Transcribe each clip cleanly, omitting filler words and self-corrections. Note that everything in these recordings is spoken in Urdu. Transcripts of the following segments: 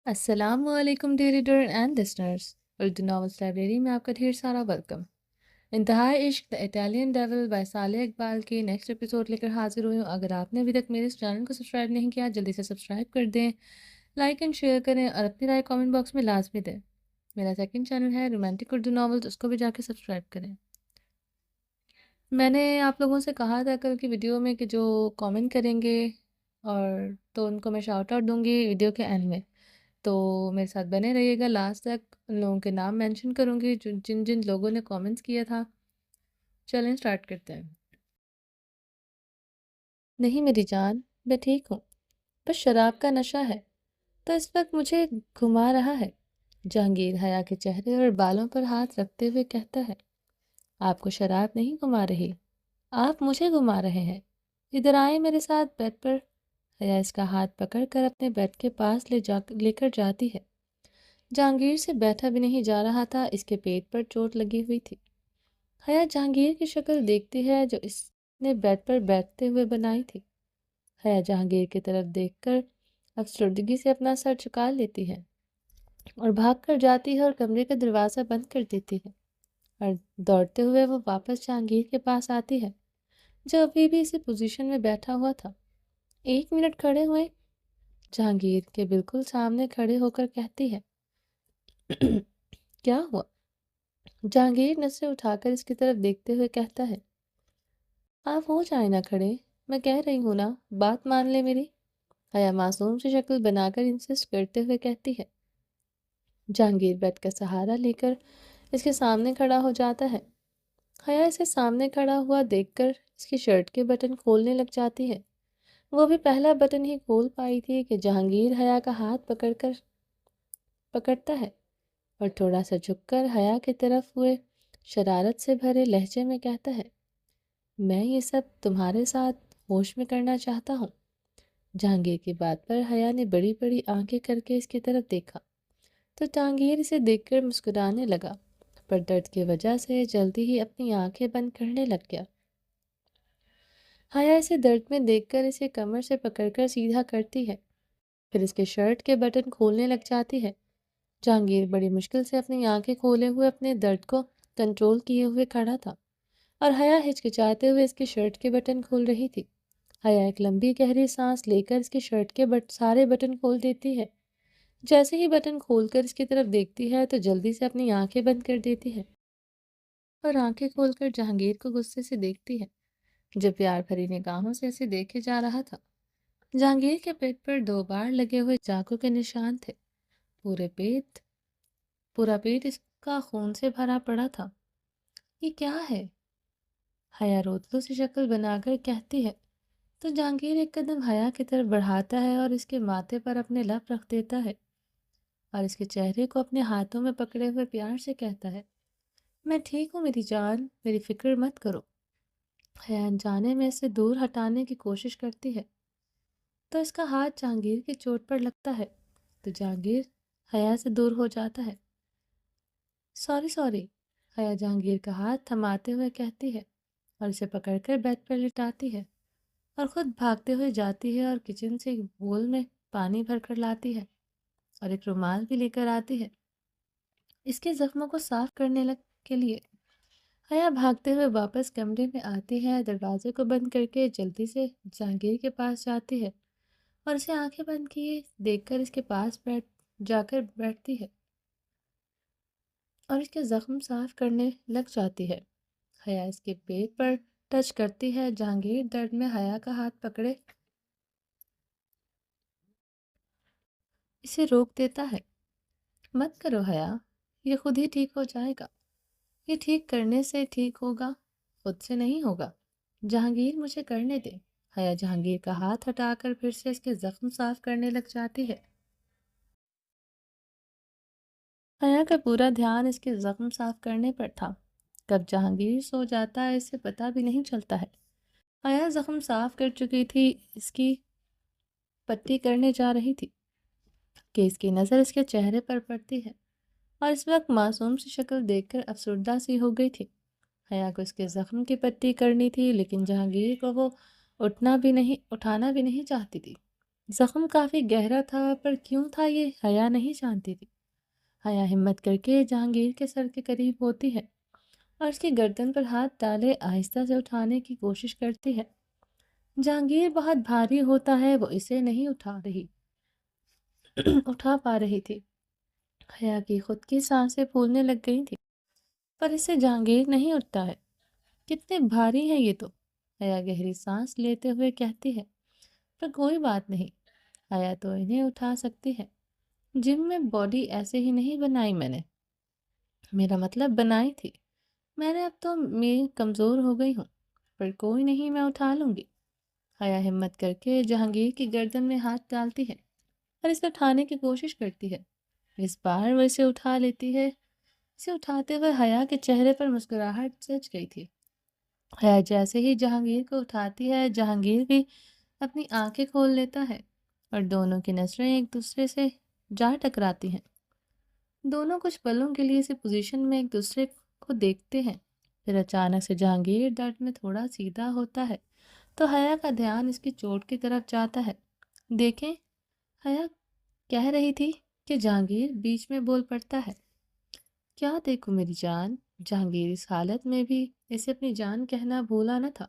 السلام علیکم dear reader and listeners, Urdu novels library میں آپ کا ڈھیر سارا ویلکم۔ انتہائی عشق دا اٹالین ڈیول بائی صالح اقبال کی نیکسٹ ایپیسوڈ لے کر حاضر ہوئی ہوں۔ اگر آپ نے ابھی تک میرے اس چینل کو سبسکرائب نہیں کیا، جلدی سے سبسکرائب کر دیں، لائک اینڈ شیئر کریں اور اپنی رائے کامنٹ باکس میں لازمی دیں۔ میرا سیکنڈ چینل ہے رومانٹک اردو ناولز، اس کو بھی جا کے سبسکرائب کریں۔ میں نے آپ لوگوں سے کہا تھا کل کی ویڈیو میں کہ جو کامنٹ کریں گے اور تو ان کو میں شاؤٹ آؤٹ دوں گی ویڈیو کے اینڈ میں، تو میرے ساتھ بنے رہیے گا لاسٹ تک۔ ان لوگوں کے نام مینشن کروں گی جن جن لوگوں نے کامنٹس کیا تھا۔ چلیں سٹارٹ کرتے ہیں۔ نہیں میری جان، میں ٹھیک ہوں، بس شراب کا نشہ ہے تو اس وقت مجھے گھما رہا ہے۔ جہانگیر حیا کے چہرے اور بالوں پر ہاتھ رکھتے ہوئے کہتا ہے، آپ کو شراب نہیں گھما رہی، آپ مجھے گھما رہے ہیں۔ ادھر آئے میرے ساتھ بیڈ پر۔ حیا اس کا ہاتھ پکڑ کر اپنے بیڈ کے پاس لے کر جاتی ہے۔ جہانگیر سے بیٹھا بھی نہیں جا رہا تھا، اس کے پیٹ پر چوٹ لگی ہوئی تھی۔ حیا جہانگیر کی شکل دیکھتی ہے جو اس نے بیڈ پر بیٹھتے ہوئے بنائی تھی۔ حیا جہانگیر کی طرف دیکھ کر افسردگی سے اپنا سر جھکا لیتی ہے اور بھاگ کر جاتی ہے اور کمرے کا دروازہ بند کر دیتی ہے، اور دوڑتے ہوئے وہ واپس جہانگیر کے پاس آتی ہے جو ابھی بھی اسی پوزیشن میں بیٹھا ہوا تھا۔ 1 منٹ کھڑے ہوئے، جہانگیر کے بالکل سامنے کھڑے ہو کر کہتی ہے، کیا ہوا؟ جہانگیر نظریں اٹھا کر اس کی طرف دیکھتے ہوئے کہتا ہے، آپ ہو جائیں نہ کھڑے، میں کہہ رہی ہوں نا، بات مان لے میری۔ حیا معصوم سی شکل بنا کر انسسٹ کرتے ہوئے کہتی ہے۔ جہانگیر بیڈ کا سہارا لے کر اس کے سامنے کھڑا ہو جاتا ہے۔ حیا اسے سامنے کھڑا ہوا دیکھ کر اس کی شرٹ کے بٹن کھولنے لگ جاتی ہے۔ وہ بھی پہلا بٹن ہی کھول پائی تھی کہ جہانگیر حیا کا ہاتھ پکڑتا ہے اور تھوڑا سا جھک کر حیا کی طرف ہوئے شرارت سے بھرے لہجے میں کہتا ہے، میں یہ سب تمہارے ساتھ ہوش میں کرنا چاہتا ہوں۔ جہانگیر کی بات پر حیا نے بڑی بڑی آنکھیں کر کے اس کی طرف دیکھا تو جہانگیر اسے دیکھ کر مسکرانے لگا، پر درد کی وجہ سے جلدی ہی اپنی آنکھیں بند کرنے لگ گیا۔ حیا اسے درد میں دیکھ کر اسے کمر سے پکڑ کر سیدھا کرتی ہے، پھر اس کے شرٹ کے بٹن کھولنے لگ جاتی ہے۔ جہانگیر بڑی مشکل سے اپنی آنکھیں کھولے ہوئے اپنے درد کو کنٹرول کیے ہوئے کھڑا تھا، اور حیا ہچکچاتے ہوئے اس کی شرٹ کے بٹن کھول رہی تھی۔ حیا ایک لمبی گہری سانس لے کر اس کی شرٹ کے سارے بٹن کھول دیتی ہے۔ جیسے ہی بٹن کھول کر اس کی طرف دیکھتی ہے تو جلدی سے اپنی آنکھیں بند کر دیتی ہے اور آنکھیں کھول کر جہانگیر کو غصے سے دیکھتی ہے جو پیار بھری نگاہوں سے اسے دیکھے جا رہا تھا۔ جہانگیر کے پیٹ پر 2 بار لگے ہوئے چاقو کے نشان تھے۔ پورا پیٹ اس کا خون سے بھرا پڑا تھا۔ یہ کیا ہے؟ حیا روتلو سی شکل بنا کر کہتی ہے تو جہانگیر ایک قدم حیا کی طرف بڑھاتا ہے اور اس کے ماتھے پر اپنے لب رکھ دیتا ہے اور اس کے چہرے کو اپنے ہاتھوں میں پکڑے ہوئے پیار سے کہتا ہے، میں ٹھیک ہوں میری جان، میری فکر مت کرو۔ حیا انجانے میں اسے دور ہٹانے کی کوشش کرتی ہے تو اس کا ہاتھ جہانگیر کی چوٹ پر لگتا ہے تو جہانگیر حیا سے دور ہو جاتا ہے۔ سوری۔ حیا جہانگیر کا ہاتھ تھماتے ہوئے کہتی ہے اور اسے پکڑ کر بیڈ پر لٹاتی ہے اور خود بھاگتے ہوئے جاتی ہے اور کچن سے ایک بول میں پانی بھر کر لاتی ہے اور ایک رومال بھی لے کر آتی ہے اس کے زخموں کو صاف کرنے کے لیے۔ حیا بھاگتے ہوئے واپس کمرے میں آتی ہے، دروازے کو بند کر کے جلدی سے جہانگیر کے پاس جاتی ہے اور اسے آنکھیں بند کیے دیکھ کر اس کے پاس جا کر بیٹھتی ہے اور اس کے زخم صاف کرنے لگ جاتی ہے۔ حیا اس کے پیٹ پر ٹچ کرتی ہے۔ جہانگیر درد میں حیا کا ہاتھ پکڑے اسے روک دیتا ہے، مت کرو حیا، یہ خود ہی ٹھیک ہو جائے گا، یہ ٹھیک کرنے سے ٹھیک ہوگا، خود سے نہیں ہوگا، جہانگیر مجھے کرنے دے۔ حیا جہانگیر کا ہاتھ ہٹا کر پھر سے اس کے زخم صاف کرنے لگ جاتی ہے۔ حیا کا پورا دھیان اس کے زخم صاف کرنے پر تھا۔ کب جہانگیر سو جاتا ہے اسے پتہ بھی نہیں چلتا ہے۔ حیا زخم صاف کر چکی تھی، اس کی پٹی کرنے جا رہی تھی کہ اس کی نظر اس کے چہرے پر پڑتی ہے اور اس وقت معصوم سی شکل دیکھ کر افسردہ سی ہو گئی تھی۔ حیا کو اس کے زخم کی پٹی کرنی تھی لیکن جہانگیر کو وہ اٹھانا بھی نہیں چاہتی تھی۔ زخم کافی گہرا تھا، پر کیوں تھا یہ حیا نہیں جانتی تھی۔ حیا ہمت کر کے جہانگیر کے سر کے قریب ہوتی ہے اور اس کی گردن پر ہاتھ ڈالے آہستہ سے اٹھانے کی کوشش کرتی ہے۔ جہانگیر بہت بھاری ہوتا ہے، وہ اسے نہیں اٹھا پا رہی تھی۔ حیا کی خود کی سانسیں پھولنے لگ گئی تھی، پر اسے جہانگیر نہیں اٹھتا ہے۔ کتنے بھاری ہے یہ تو، حیا گہری سانس لیتے ہوئے کہتی ہے۔ پر کوئی بات نہیں، حیا تو انہیں اٹھا سکتی ہے۔ جم میں باڈی ایسے ہی نہیں بنائی میں نے، میرا مطلب بنائی تھی میں نے، اب تو میں کمزور ہو گئی ہوں، پر کوئی نہیں، میں اٹھا لوں گی۔ حیا ہمت کر کے جہانگیر کی گردن میں ہاتھ ڈالتی ہے اور اسے اٹھانے کی کوشش کرتی ہے۔ اس بار وہ اسے اٹھا لیتی ہے۔ اسے اٹھاتے ہوئے حیا کے چہرے پر مسکراہٹ سج گئی تھی۔ حیا جیسے ہی جہانگیر کو اٹھاتی ہے، جہانگیر بھی اپنی آنکھیں کھول لیتا ہے اور دونوں کی نظریں ایک دوسرے سے جا ٹکراتی ہیں۔ دونوں کچھ پلوں کے لیے اسی پوزیشن میں ایک دوسرے کو دیکھتے ہیں، پھر اچانک سے جہانگیر درد میں تھوڑا سیدھا ہوتا ہے تو حیا کا دھیان اس کی چوٹ کی طرف جاتا ہے۔ دیکھیں، حیا کہہ رہی تھی کہ جہانگیر بیچ میں بول پڑتا ہے۔ کیا دیکھو میری جان؟ جہانگیر اس حالت میں بھی اسے اپنی جان کہنا بھولا نہ تھا۔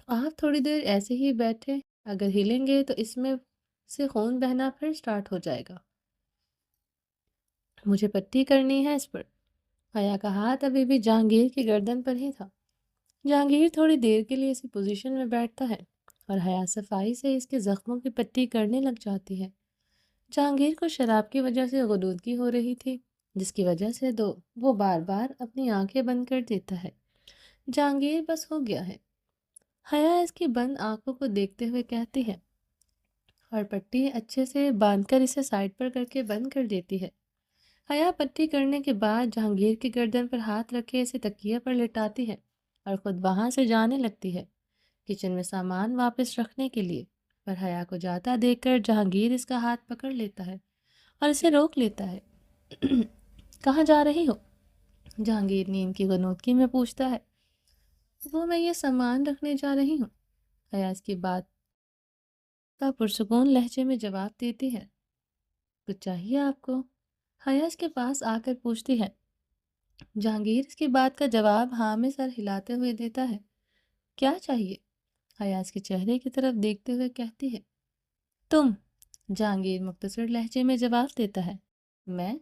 آپ تھوڑی دیر ایسے ہی بیٹھے، اگر ہلیں گے تو اس میں سے خون بہنا پھر سٹارٹ ہو جائے گا۔ مجھے پٹی کرنی ہے اس پر۔ حیا کا ہاتھ ابھی بھی جہانگیر کی گردن پر ہی تھا۔ جہانگیر تھوڑی دیر کے لیے اسی پوزیشن میں بیٹھتا ہے اور حیا صفائی سے اس کے زخموں کی پٹی کرنے لگ جاتی ہے۔ جہانگیر کو شراب کی وجہ سے غنودگی ہو رہی تھی، جس کی وجہ سے وہ بار بار اپنی آنکھیں بند کر دیتا ہے۔ جہانگیر بس ہو گیا ہے، حیا اس کی بند آنکھوں کو دیکھتے ہوئے کہتی ہے اور پٹی اچھے سے باندھ کر اسے سائڈ پر کر کے بند کر دیتی ہے۔ حیا پٹی کرنے کے بعد جہانگیر کی گردن پر ہاتھ رکھے اسے تکیے پر لٹاتی ہے اور خود وہاں سے جانے لگتی ہے کچن میں سامان واپس رکھنے کے لیے، پر حیا کو جاتا دیکھ کر جہانگیر اس کا ہاتھ پکڑ لیتا ہے اور اسے روک لیتا ہے۔ کہاں جا رہی ہو؟ جہانگیر نیند کی غنودگی میں پوچھتا ہے۔ وہ میں یہ سامان رکھنے جا رہی ہوں، حیا اس کی بات کا پرسکون لہجے میں جواب دیتی ہے۔ کچھ چاہیے آپ کو؟ حیا اس کے پاس آ کر پوچھتی ہے۔ جہانگیر اس کی بات کا جواب ہاں میں سر ہلاتے ہوئے دیتا ہے۔ کیا چاہیے؟ حیا اس کے چہرے کی طرف دیکھتے ہوئے کہتی ہے۔ تم؟ جہانگیر مختصر لہجے میں جواب دیتا ہے۔ میں؟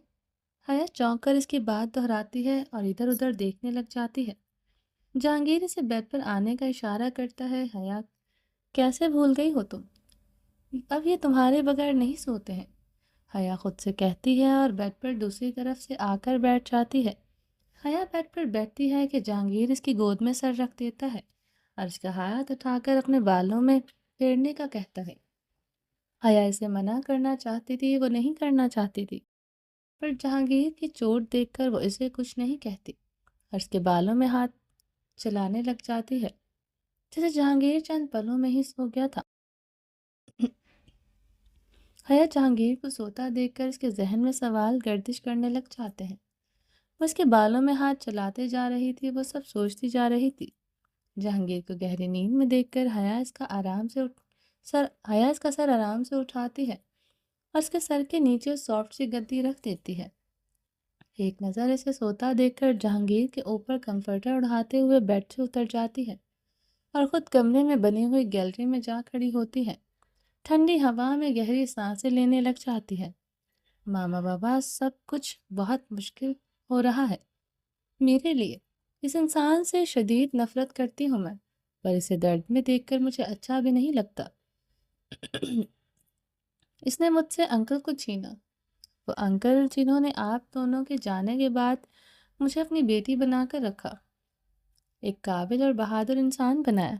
حیا چونک کر اس کی بات دہراتی ہے اور ادھر ادھر دیکھنے لگ جاتی ہے۔ جہانگیر اسے بیڈ پر آنے کا اشارہ کرتا ہے۔ حیا، کیسے بھول گئی ہو تم؟ اب یہ تمہارے بغیر نہیں سوتے ہیں، حیا خود سے کہتی ہے اور بیڈ پر دوسری طرف سے آ کر بیٹھ جاتی ہے۔ حیا بیڈ پر بیٹھتی ہے کہ جہانگیر اس کی گود میں سر رکھ دیتا ہے اور اس کا ہاتھ اٹھا کر اپنے بالوں میں پھیرنے کا کہتا ہے۔ حیا اسے منع کرنا چاہتی تھی، وہ نہیں کرنا چاہتی تھی، پر جہانگیر کی چوٹ دیکھ کر وہ اسے کچھ نہیں کہتی اور اس کے بالوں میں ہاتھ چلانے لگ جاتی ہے، جیسے جہانگیر چند پلوں میں ہی سو گیا تھا۔ حیا جہانگیر کو سوتا دیکھ کر اس کے ذہن میں سوال گردش کرنے لگ جاتے ہیں۔ وہ اس کے بالوں میں ہاتھ چلاتے جا رہی تھی، وہ سب سوچتی جا رہی تھی۔ جہانگیر کو گہری نیند میں دیکھ کر حیا اس کا سر آرام سے اٹھاتی ہے اور اس کے سر کے نیچے سافٹ سی گدی رکھ دیتی ہے۔ ایک نظر اسے سوتا دیکھ کر جہانگیر کے اوپر کمفرٹر اڑاتے ہوئے بیڈ سے اتر جاتی ہے اور خود کمرے میں بنی ہوئی گیلری میں جا کھڑی ہوتی ہے۔ ٹھنڈی ہوا میں گہری سانسیں لینے لگ جاتی ہے۔ ماما بابا، سب کچھ بہت مشکل ہو رہا ہے میرے لیے۔ اس انسان سے شدید نفرت کرتی ہوں میں، پر اسے درد میں دیکھ کر مجھے اچھا بھی نہیں لگتا۔ اس نے مجھ سے انکل کو چھینا، وہ انکل جنہوں نے آپ دونوں کے جانے کے بعد مجھے اپنی بیٹی بنا کر رکھا، ایک قابل اور بہادر انسان بنایا۔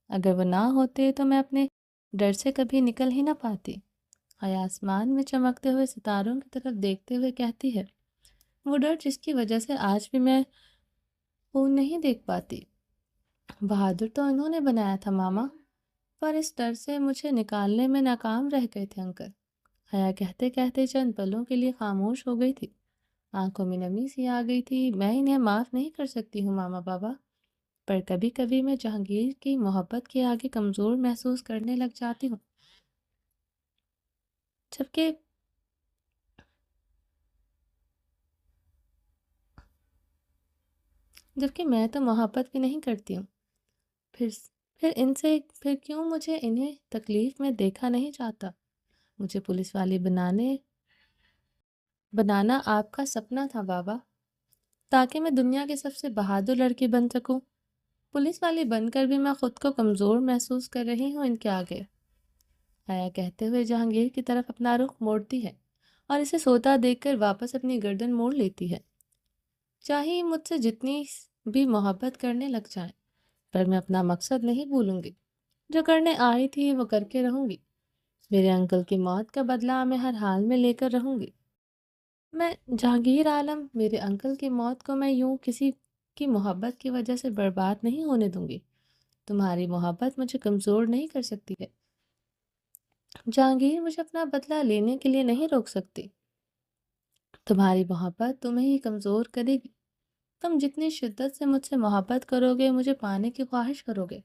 اگر وہ نہ ہوتے تو میں اپنے ڈر سے کبھی نکل ہی نہ پاتی۔ حیا آسمان میں چمکتے ہوئے ستاروں کی طرف دیکھتے ہوئے کہتی ہے۔ وہ ڈر جس کی وجہ سے آج بھی میں خون نہیں دیکھ پاتی۔ بہادر تو انہوں نے بنایا تھا ماما، پر اس ڈر سے مجھے نکالنے میں ناکام رہ گئے تھے انکل۔ حیا کہتے کہتے چند پلوں کے لیے خاموش ہو گئی تھی، آنکھوں میں نمی سی آ گئی تھی۔ میں انہیں معاف نہیں کر سکتی ہوں ماما بابا، پر کبھی کبھی میں جہانگیر کی محبت کے آگے کمزور محسوس کرنے لگ جاتی ہوں، جبکہ جبکہ میں تو محبت بھی نہیں کرتی ہوں۔ پھر پھر کیوں مجھے انہیں تکلیف میں دیکھا نہیں جاتا؟ مجھے پولیس والی بنانا آپ کا سپنا تھا بابا، تاکہ میں دنیا کی سب سے بہادر لڑکی بن سکوں۔ پولیس والی بن کر بھی میں خود کو کمزور محسوس کر رہی ہوں ان کے آگے، حیا کہتے ہوئے جہانگیر کی طرف اپنا رخ موڑتی ہے اور اسے سوتا دیکھ کر واپس اپنی گردن موڑ لیتی ہے۔ چاہے مجھ سے جتنی بھی محبت کرنے لگ جائیں، پر میں اپنا مقصد نہیں بھولوں گی۔ جو کرنے آئی تھی وہ کر کے رہوں گی۔ میرے انکل کی موت کا بدلہ میں ہر حال میں لے کر رہوں گی۔ میں جہانگیر عالم، میرے انکل کی موت کو میں یوں کسی کی محبت کی وجہ سے برباد نہیں ہونے دوں گی۔ تمہاری محبت مجھے کمزور نہیں کر سکتی ہے۔ جہانگیر مجھے اپنا بدلہ لینے کے لیے نہیں روک سکتی۔ تمہاری محبت تمہیں ہی کمزور کرے گی۔ تم جتنی شدت سے مجھ سے محبت کرو گے، مجھے پانے کی خواہش کرو گے،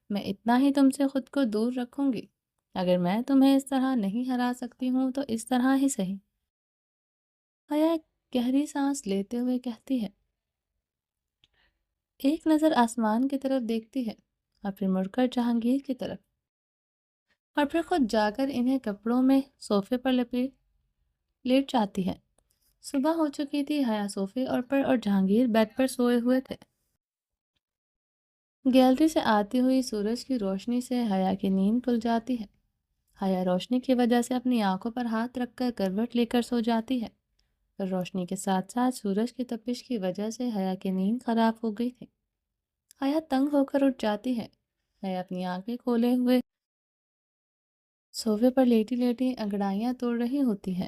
میں اتنا ہی تم سے خود کو دور رکھوں گی۔ اگر میں تمہیں اس طرح نہیں ہرا سکتی ہوں تو اس طرح ہی صحیح۔ حیا ایک گہری سانس لیتے ہوئے کہتی ہے، ایک نظر آسمان کی طرف دیکھتی ہے اور پھر مڑ کر جہانگیر کی طرف، اور پھر خود جا کر انہیں کپڑوں میں صوفے پر لیٹ جاتی ہے۔ صبح ہو چکی تھی، حیا صوفے اور جہانگیر بیڈ پر سوئے ہوئے تھے۔ گیلری سے آتی ہوئی سورج کی روشنی سے حیا کی نیند کھل جاتی ہے۔ حیا روشنی کی وجہ سے اپنی آنکھوں پر ہاتھ رکھ کر کروٹ لے کر سو جاتی ہے، پر روشنی کے ساتھ ساتھ سورج کی تپش کی وجہ سے حیا کی نیند خراب ہو گئی تھی۔ حیا تنگ ہو کر اٹھ جاتی ہے۔ حیا اپنی آنکھیں کھولے ہوئے صوفے پر لیٹی لیٹی انگڑائیاں توڑ رہی ہوتی ہے،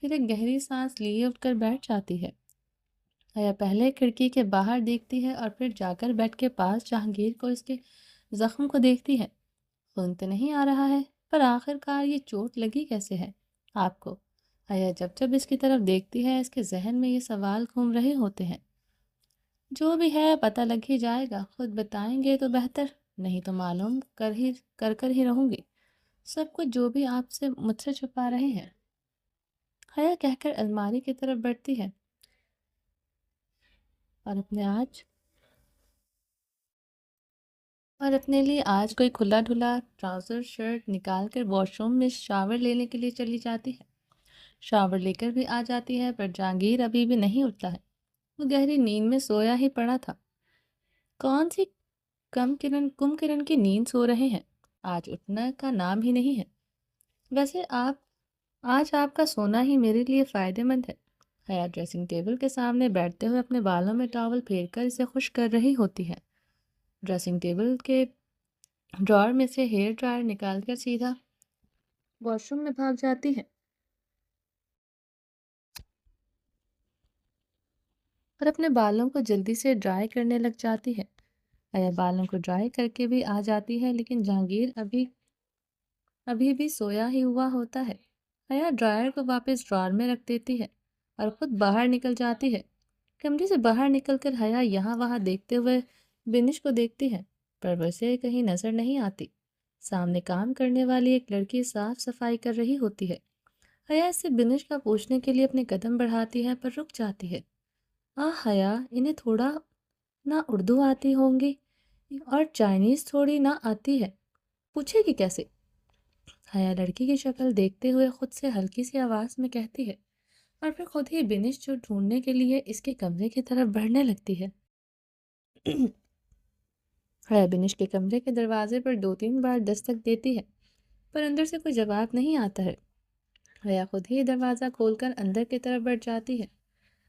پھر ایک گہری سانس لیے اٹھ کر بیٹھ جاتی ہے۔ حیا پہلے کھڑکی کے باہر دیکھتی ہے اور پھر جا کر بیڈ کے پاس جہانگیر کو اس کے زخم کو دیکھتی ہے۔ خون تو نہیں آ رہا ہے، پر آخر کار یہ چوٹ لگی کیسے ہے آپ کو؟ حیا جب اس کی طرف دیکھتی ہے، اس کے ذہن میں یہ سوال گھوم رہے ہوتے ہیں۔ جو بھی ہے پتہ لگ ہی جائے گا، خود بتائیں گے تو بہتر، نہیں تو معلوم کر ہی رہوں گی سب کچھ جو بھی آپ سے مجھ سے چھپا رہے ہیں۔ حیا کہہ کر الماری کی طرف بڑھتی ہے اور اپنے لیے آج کوئی کھلا ڈھلا ٹراؤزر شرٹ نکال کر واش روم میں شاور لینے کے لیے چلی جاتی ہے۔ شاور لے کر بھی آ جاتی ہے، پر جہانگیر ابھی بھی نہیں اٹھتا ہے۔ وہ گہری نیند میں سویا ہی پڑا تھا۔ کون سی کم کرن کی نیند سو رہے ہیں، آج اٹھنے کا نام ہی نہیں ہے۔ ویسے آج آپ کا سونا ہی میرے لیے فائدہ مند ہے۔ حیا ڈریسنگ ٹیبل کے سامنے بیٹھتے ہوئے اپنے بالوں میں ٹاول پھیر کر اسے خشک کر رہی ہوتی ہے۔ ڈریسنگ ٹیبل کے ڈرار میں سے ہیئر ڈرائر نکال کر سیدھا واش روم میں بھاگ جاتی ہے اور اپنے بالوں کو جلدی سے ڈرائی کرنے لگ جاتی ہے۔ حیا بالوں کو ڈرائی کر کے بھی آ جاتی ہے، لیکن جہانگیر ابھی بھی سویا ہی ہوا ہوتا ہے۔ حیا ڈرائر کو واپس ڈرار میں رکھ دیتی ہے اور خود باہر نکل جاتی ہے۔ کمرے سے باہر نکل کر حیا یہاں وہاں دیکھتے ہوئے بنش کو دیکھتی ہے، پر اسے کہیں نظر نہیں آتی۔ سامنے کام کرنے والی ایک لڑکی صاف صفائی کر رہی ہوتی ہے۔ حیا اس سے بنش کا پوچھنے کے لیے اپنے قدم بڑھاتی ہے، پر رک جاتی ہے۔ حیا، انہیں تھوڑا نہ اردو آتی ہوں گی اور چائنیز تھوڑی نہ آتی ہے، پوچھے گی کیسے؟ حیا لڑکی کی شکل دیکھتے ہوئے خود سے ہلکی سی آواز میں کہتی ہے، اور پھر خود ہی بنش جو ڈھونڈنے کے لیے اس کے کمرے کی طرف بڑھنے لگتی ہے۔ حیا بنش کے کمرے کے دروازے پر 2-3 بار دستک دیتی ہے، پر اندر سے کوئی جواب نہیں آتا ہے۔ حیا خود ہی دروازہ کھول کر اندر کی طرف بڑھ جاتی ہے۔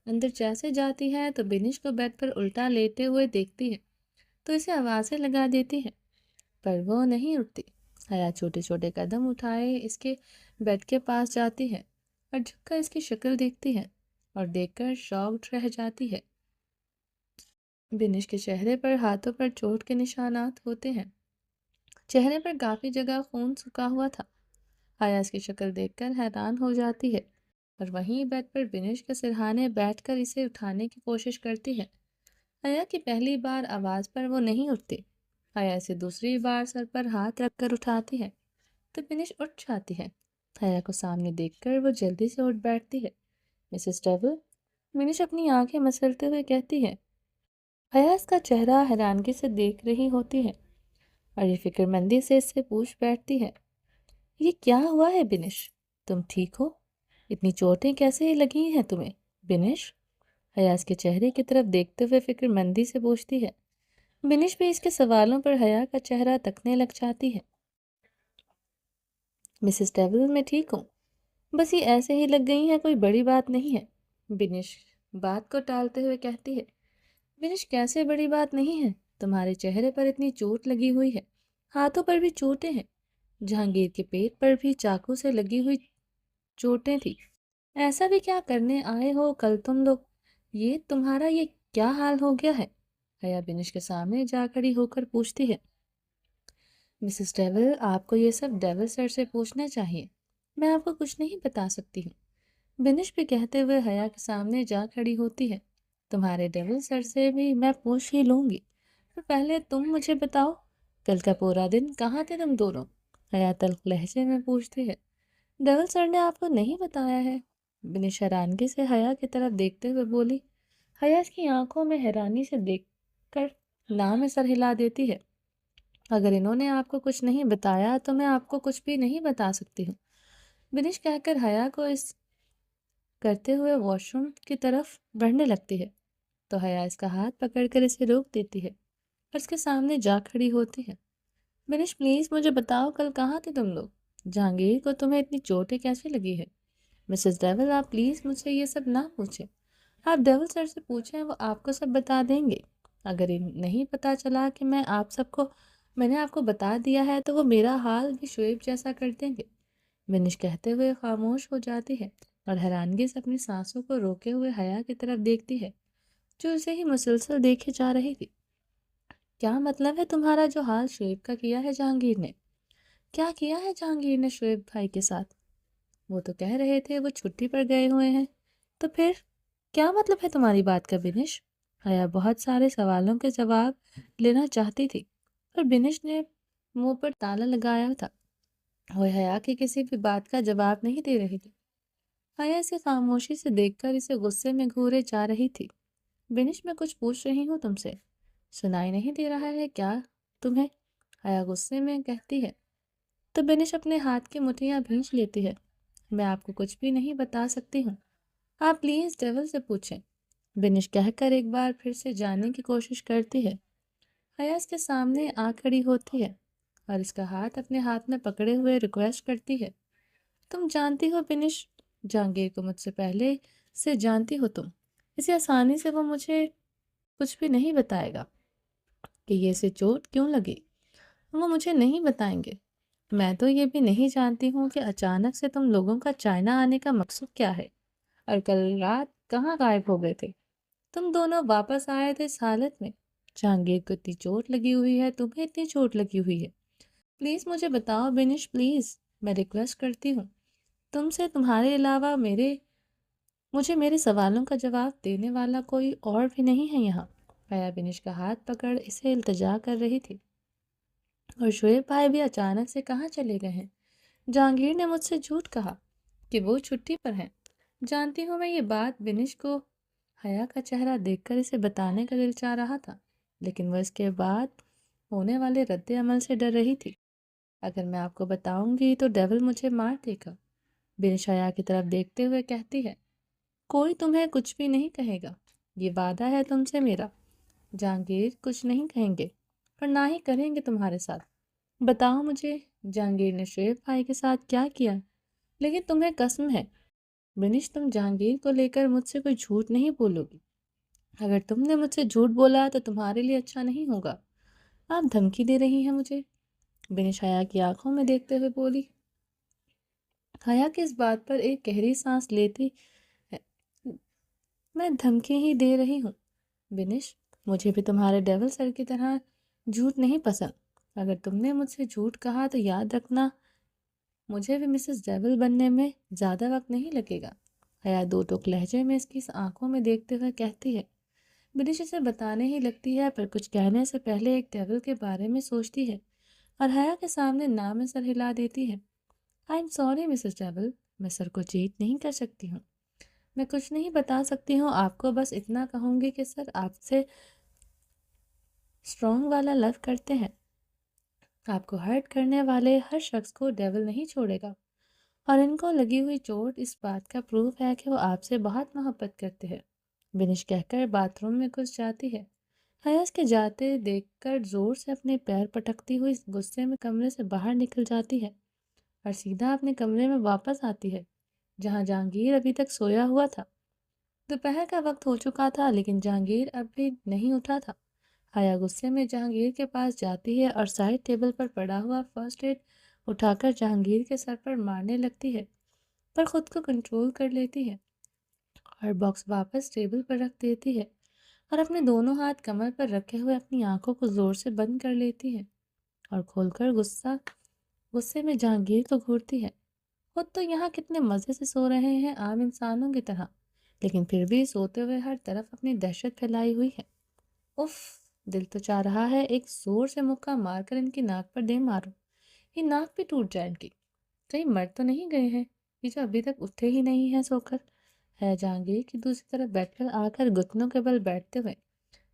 اندر جیسے جاتی ہے تو بنش کو بیڈ پر الٹا لیتے ہوئے دیکھتی ہے، تو اسے آوازیں لگا دیتی ہے، پر وہ نہیں اٹھتی۔ حیا چھوٹے چھوٹے قدم اٹھائے اس کے بیڈ کے پاس جاتی ہے اور جھک کر اس کی شکل دیکھتی ہے اور دیکھ کر شاکڈ رہ جاتی ہے۔ بنش کے چہرے پر ہاتھوں پر چوٹ کے نشانات ہوتے ہیں، چہرے پر کافی جگہ خون سکا ہوا تھا۔ حیا اس کی شکل دیکھ کر حیران ہو جاتی ہے اور وہیں بیڈ پر بنش کے سرہانے بیٹھ کر اسے اٹھانے کی کوشش کرتی ہے، حیا کی پہلی بار آواز پر وہ نہیں اٹھتی، حیا سے دوسری بار سر پر ہاتھ رکھ کر اٹھاتی ہے تو بنش اٹھ جاتی ہے۔ حیا کو سامنے دیکھ کر وہ جلدی سے اٹھ بیٹھتی ہے۔ مسز ڈیول، بنش اپنی آنکھیں مسلتے ہوئے کہتی ہے۔ حیا اس کا چہرہ حیرانگی سے دیکھ رہی ہوتی ہے اور یہ فکر مندی سے اس سے پوچھ بیٹھتی ہے، یہ کیا ہوا ہے بنش؟ تم ٹھیک ہو؟ اتنی چوٹیں کیسے لگی ہیں تمہیں بنش؟ حیا اس کے چہرے کی طرف دیکھتے ہوئے فکر مندی سے پوچھتی ہے۔ بنش بھی اس کے سوالوں پر حیا کا چہرہ تکنے لگ جاتی ہے۔ مسز ڈیول، میں ٹھیک ہوں، بس یہ ایسے ہی لگ گئی ہیں، کوئی بڑی بات نہیں ہے، بنش بات کو ٹالتے ہوئے کہتی ہے۔ بنش، کیسے بڑی بات نہیں ہے؟ تمہارے چہرے پر اتنی چوٹ لگی ہوئی ہے، ہاتھوں پر بھی چوٹیں ہیں، جہانگیر کے پیٹ پر بھی چاقو سے لگی ہوئی چوٹیں تھی۔ ایسا بھی کیا کرنے آئے ہو کل تم لوگ؟ یہ تمہارا یہ کیا حال ہو گیا ہے؟ حیا بنش کے سامنے جا کھڑی ہو کر پوچھتی ہے۔ مسز ڈیول، آپ کو یہ سب ڈیول سر سے پوچھنا چاہیے، میں آپ کو کچھ نہیں بتا سکتی ہوں، بنش بھی کہتے ہوئے حیا کے سامنے جا کھڑی ہوتی ہے۔ تمہارے ڈیول سر سے بھی میں پوچھ ہی لوں گی، پر پہلے تم مجھے بتاؤ، کل کا پورا دن کہاں تھے تم دونوں؟ حیا تلخ لہجے میں پوچھتی ہے۔ ڈیول سر نے آپ کو نہیں بتایا ہے؟ بنش حیرانگی سے حیا کی طرف دیکھتے ہوئے بولی۔ حیا اس کی آنکھوں میں حیرانی سے دیکھ کر نہ میں سر ہلا دیتی ہے۔ اگر انہوں نے آپ کو کچھ نہیں بتایا تو میں آپ کو کچھ بھی نہیں بتا سکتی ہوں، بنش کہہ کر حیا کو اس کرتے ہوئے واش روم کی طرف بڑھنے لگتی ہے تو حیا اس کا ہاتھ پکڑ کر اسے روک دیتی ہے اور اس کے سامنے جا کھڑی ہوتی ہے۔ بنش، پلیز مجھے بتاؤ، کل کہاں تھے تم لوگ؟ جہانگیر کو تمہیں اتنی چوٹیں کیسے لگی ہے؟ مسز ڈیول، آپ پلیز مجھ سے یہ سب نہ پوچھیں، آپ ڈیول سر سے پوچھیں، وہ آپ کو سب بتا دیں گے۔ اگر نہیں پتا چلا کہ میں نے آپ کو بتا دیا ہے تو وہ میرا حال بھی شعیب جیسا کر دیں گے۔ بنش کہتے ہوئے خاموش ہو جاتی ہے اور حیرانگی سے اپنی سانسوں کو روکے ہوئے حیا کی طرف دیکھتی ہے جو اسے ہی مسلسل دیکھے جا رہی تھی۔ کیا مطلب ہے تمہارا جو حال شعیب کا کیا ہے جہانگیر نے؟ کیا کیا ہے جہانگیر نے شعیب بھائی کے ساتھ؟ وہ تو کہہ رہے تھے وہ چھٹی پر گئے ہوئے ہیں، تو پھر کیا مطلب ہے تمہاری بات کا بنش؟ حیا بہت سارے سوالوں کے جواب لینا چاہتی تھی اور بنش نے منہ پر تالا لگایا تھا، وہ حیا کی کسی بھی بات کا جواب نہیں دے رہی تھی۔ حیا اسے خاموشی سے دیکھ کر اسے غصے میں گھورے جا رہی تھی۔ بنش، میں کچھ پوچھ رہی ہوں تم سے، سنائی نہیں دے رہا ہے کیا تمہیں؟ حیا غصے میں کہتی ہے تو بنش اپنے ہاتھ کی مٹھیاں بھینچ لیتی ہے۔ میں آپ کو کچھ بھی نہیں بتا سکتی ہوں، آپ پلیز ڈیول سے پوچھیں، بنش کہہ کر ایک بار پھر سے جانے کی کوشش کرتی ہے۔ حیا اس کے سامنے آ کھڑی ہوتی ہے اور اس کا ہاتھ اپنے ہاتھ میں پکڑے ہوئے ریکویسٹ کرتی ہے۔ تم جانتی ہو بنش، جہانگیر کو مجھ سے پہلے سے جانتی ہو تم، اسے آسانی سے وہ مجھے کچھ بھی نہیں بتائے گا کہ یہ اسے چوٹ کیوں لگی، وہ مجھے نہیں بتائیں گے۔ میں تو یہ بھی نہیں جانتی ہوں کہ اچانک سے تم لوگوں کا چائنا آنے کا مقصد کیا ہے اور کل رات کہاں غائب ہو گئے تھے؟ تم دونوں واپس آئے تھے اس حالت میں، جہانگیر کو اتنی چوٹ لگی ہوئی ہے، تمہیں اتنی چوٹ لگی ہوئی ہے، پلیز مجھے بتاؤ بنش، پلیز میں ریکویسٹ کرتی ہوں تم سے، تمہارے علاوہ مجھے میرے سوالوں کا جواب دینے والا کوئی اور بھی نہیں ہے یہاں۔ حیا بنش کا ہاتھ پکڑ اسے التجا کر رہی تھی۔ اور شعیب بھائی بھی اچانک سے کہاں چلے گئے ہیں؟ جہانگیر نے مجھ سے جھوٹ کہا کہ وہ چھٹی پر ہیں، جانتی ہوں میں یہ بات بنش کو حیا کا چہرہ دیکھ کر اسے بتانے کا دل چاہ رہا تھا، لیکن وہ اس کے بعد ہونے والے رد عمل سے ڈر رہی تھی۔ اگر میں آپ کو بتاؤں گی تو ڈیول مجھے مار دے گا، بنش حیا کی طرف دیکھتے ہوئے کہتی ہے۔ کوئی تمہیں کچھ بھی نہیں کہے گا، یہ وعدہ ہے تم سے میرا، جہانگیر کچھ نہیں کہیں گے اور نہ ہی کریں گے تمہارے ساتھ۔ بتاؤ مجھے، جہانگیر نے شعیب بھائی کے ساتھ کیا کیا؟ لیکن تمہیں قسم ہے بنش، تم جہانگیر کو لے کر مجھ سے کوئی جھوٹ نہیں بولو گی، اگر تم نے مجھ سے جھوٹ بولا تو تمہارے لیے اچھا نہیں ہوگا۔ آپ دھمکی دے رہی ہیں مجھے؟ بنش حیا کی آنکھوں میں دیکھتے ہوئے بولی۔ حیا کی اس بات پر ایک گہری سانس لیتی ہے۔ میں دھمکی ہی دے رہی ہوں بنش، مجھے بھی تمہارے ڈیول سر کی طرح جھوٹ نہیں پسند، اگر تم نے مجھ سے جھوٹ کہا تو یاد رکھنا مجھے بھی مسز ڈیول بننے میں زیادہ وقت نہیں لگے گا۔ حیا دو ٹوک لہجے میں اس کی آنکھوں میں دیکھتے ہوئے کہتی ہے۔ بنش اسے بتانے ہی لگتی ہے، پر کچھ کہنے سے پہلے ایک ٹیبل کے بارے میں سوچتی ہے اور حیا کے سامنے نام میں سر ہلا دیتی ہے۔ I am sorry Mrs table, میں سر کو چیٹ نہیں کر سکتی ہوں، میں کچھ نہیں بتا سکتی ہوں آپ کو، بس اتنا کہوں گی کہ سر آپ سے اسٹرانگ والا لو کرتے ہیں، آپ کو ہرٹ کرنے والے ہر شخص کو ڈیول نہیں چھوڑے گا، اور ان کو لگی ہوئی چوٹ اس بات کا پروف ہے کہ وہ آپ سے بہت محبت کرتے ہیں۔ بنش کہہ کر باتھ روم میں گھس جاتی ہے۔ حیاس کے جاتے دیکھ کر زور سے اپنے پیر پٹکتی ہوئی غصے میں کمرے سے باہر نکل جاتی ہے اور سیدھا اپنے کمرے میں واپس آتی ہے جہاں جہانگیر ابھی تک سویا ہوا تھا۔ دوپہر کا وقت ہو چکا تھا لیکن جہانگیر اب بھی نہیں اٹھا تھا۔ حیا غصے میں جہانگیر کے پاس جاتی ہے اور سائڈ ٹیبل پر پڑا ہوا فرسٹ ایڈ اٹھا کر جہانگیر کے سر پر مارنے لگتی ہے، پر خود کو کنٹرول کر لیتی ہے اور باکس واپس ٹیبل پر رکھ دیتی ہے اور اپنے دونوں ہاتھ کمر پر رکھے ہوئے اپنی آنکھوں کو زور سے بند کر لیتی ہے اور کھول کر غصے میں جہانگیر کو گھورتی ہے۔ خود تو یہاں کتنے مزے سے سو رہے ہیں عام انسانوں کی طرح، لیکن پھر بھی سوتے ہوئے ہر طرف اپنی دہشت پھیلائی ہوئی ہے۔ اف، دل تو چاہ رہا ہے ایک زور سے مکہ مار کر ان کی ناک پر دے ماروں، یہ ناک بھی ٹوٹ جائے ان کی، کہیں مر تو نہیں گئے ہیں یہ جو ابھی تک اٹھے ہی نہیں ہیں سو کر۔ ہے جہانگیر کی دوسری طرف بیٹھ کر آ کر گھٹنوں کے بل بیٹھتے ہوئے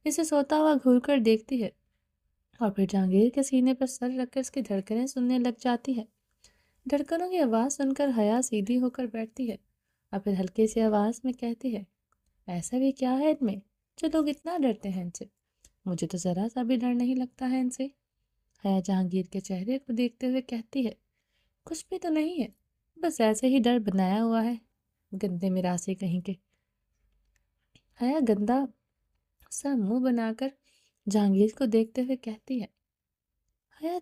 اسے سوتا ہوا گھور کر دیکھتی ہے اور پھر جہانگیر کے سینے پر سر رکھ کر اس کی دھڑکنیں سننے لگ جاتی ہے۔ دھڑکنوں کی آواز سن کر حیا سیدھی ہو کر بیٹھتی ہے اور پھر ہلکی سی آواز میں کہتی ہے، ایسا بھی کیا ہے ان میں جو لوگ اتنا ڈرتے ہیں ان سے؟ مجھے تو ذرا سا بھی ڈر نہیں لگتا ہے ان سے۔ حیا جہانگیر کے چہرے کو دیکھتے ہوئے کہتی ہے، کچھ بھی تو نہیں ہے، بس ایسے ہی ڈر بنایا ہوا ہے، گندے میراثی کہیں کے۔ حیا گندا سا منہ بنا کر جہانگیر کو دیکھتے ہوئے کہتی ہے۔ حیا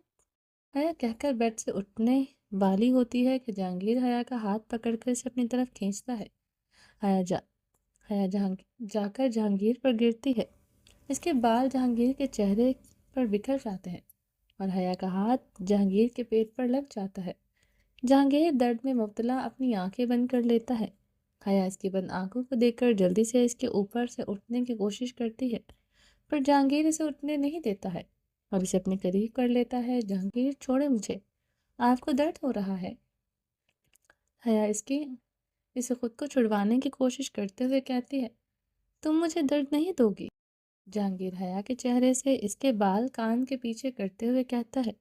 حیا کہہ کر بیڈ سے اٹھنے والی ہوتی ہے کہ جہانگیر حیا کا ہاتھ پکڑ کر اسے اپنی طرف کھینچتا ہے۔ حیا جا کر جہانگیر پر گرتی ہے، اس کے بال جہانگیر کے چہرے پر بکھر جاتے ہیں اور حیا کا ہاتھ جہانگیر کے پیٹ پر لگ جاتا ہے۔ جہانگیر درد میں مبتلا اپنی آنکھیں بند کر لیتا ہے۔ حیا اس کی بند آنکھوں کو دیکھ کر جلدی سے اس کے اوپر سے اٹھنے کی کوشش کرتی ہے، پر جہانگیر اسے اٹھنے نہیں دیتا ہے اور اسے اپنے قریب کر لیتا ہے۔ جہانگیر چھوڑے مجھے، آپ کو درد ہو رہا ہے؟ حیا اسے خود کو چھڑوانے کی کوشش کرتے ہوئے کہتی ہے، تم مجھے درد نہیں دو گی؟ جہانگیر حیا کے چہرے سے اس کے بال کان کے پیچھے کرتے ہوئے کہتا ہے۔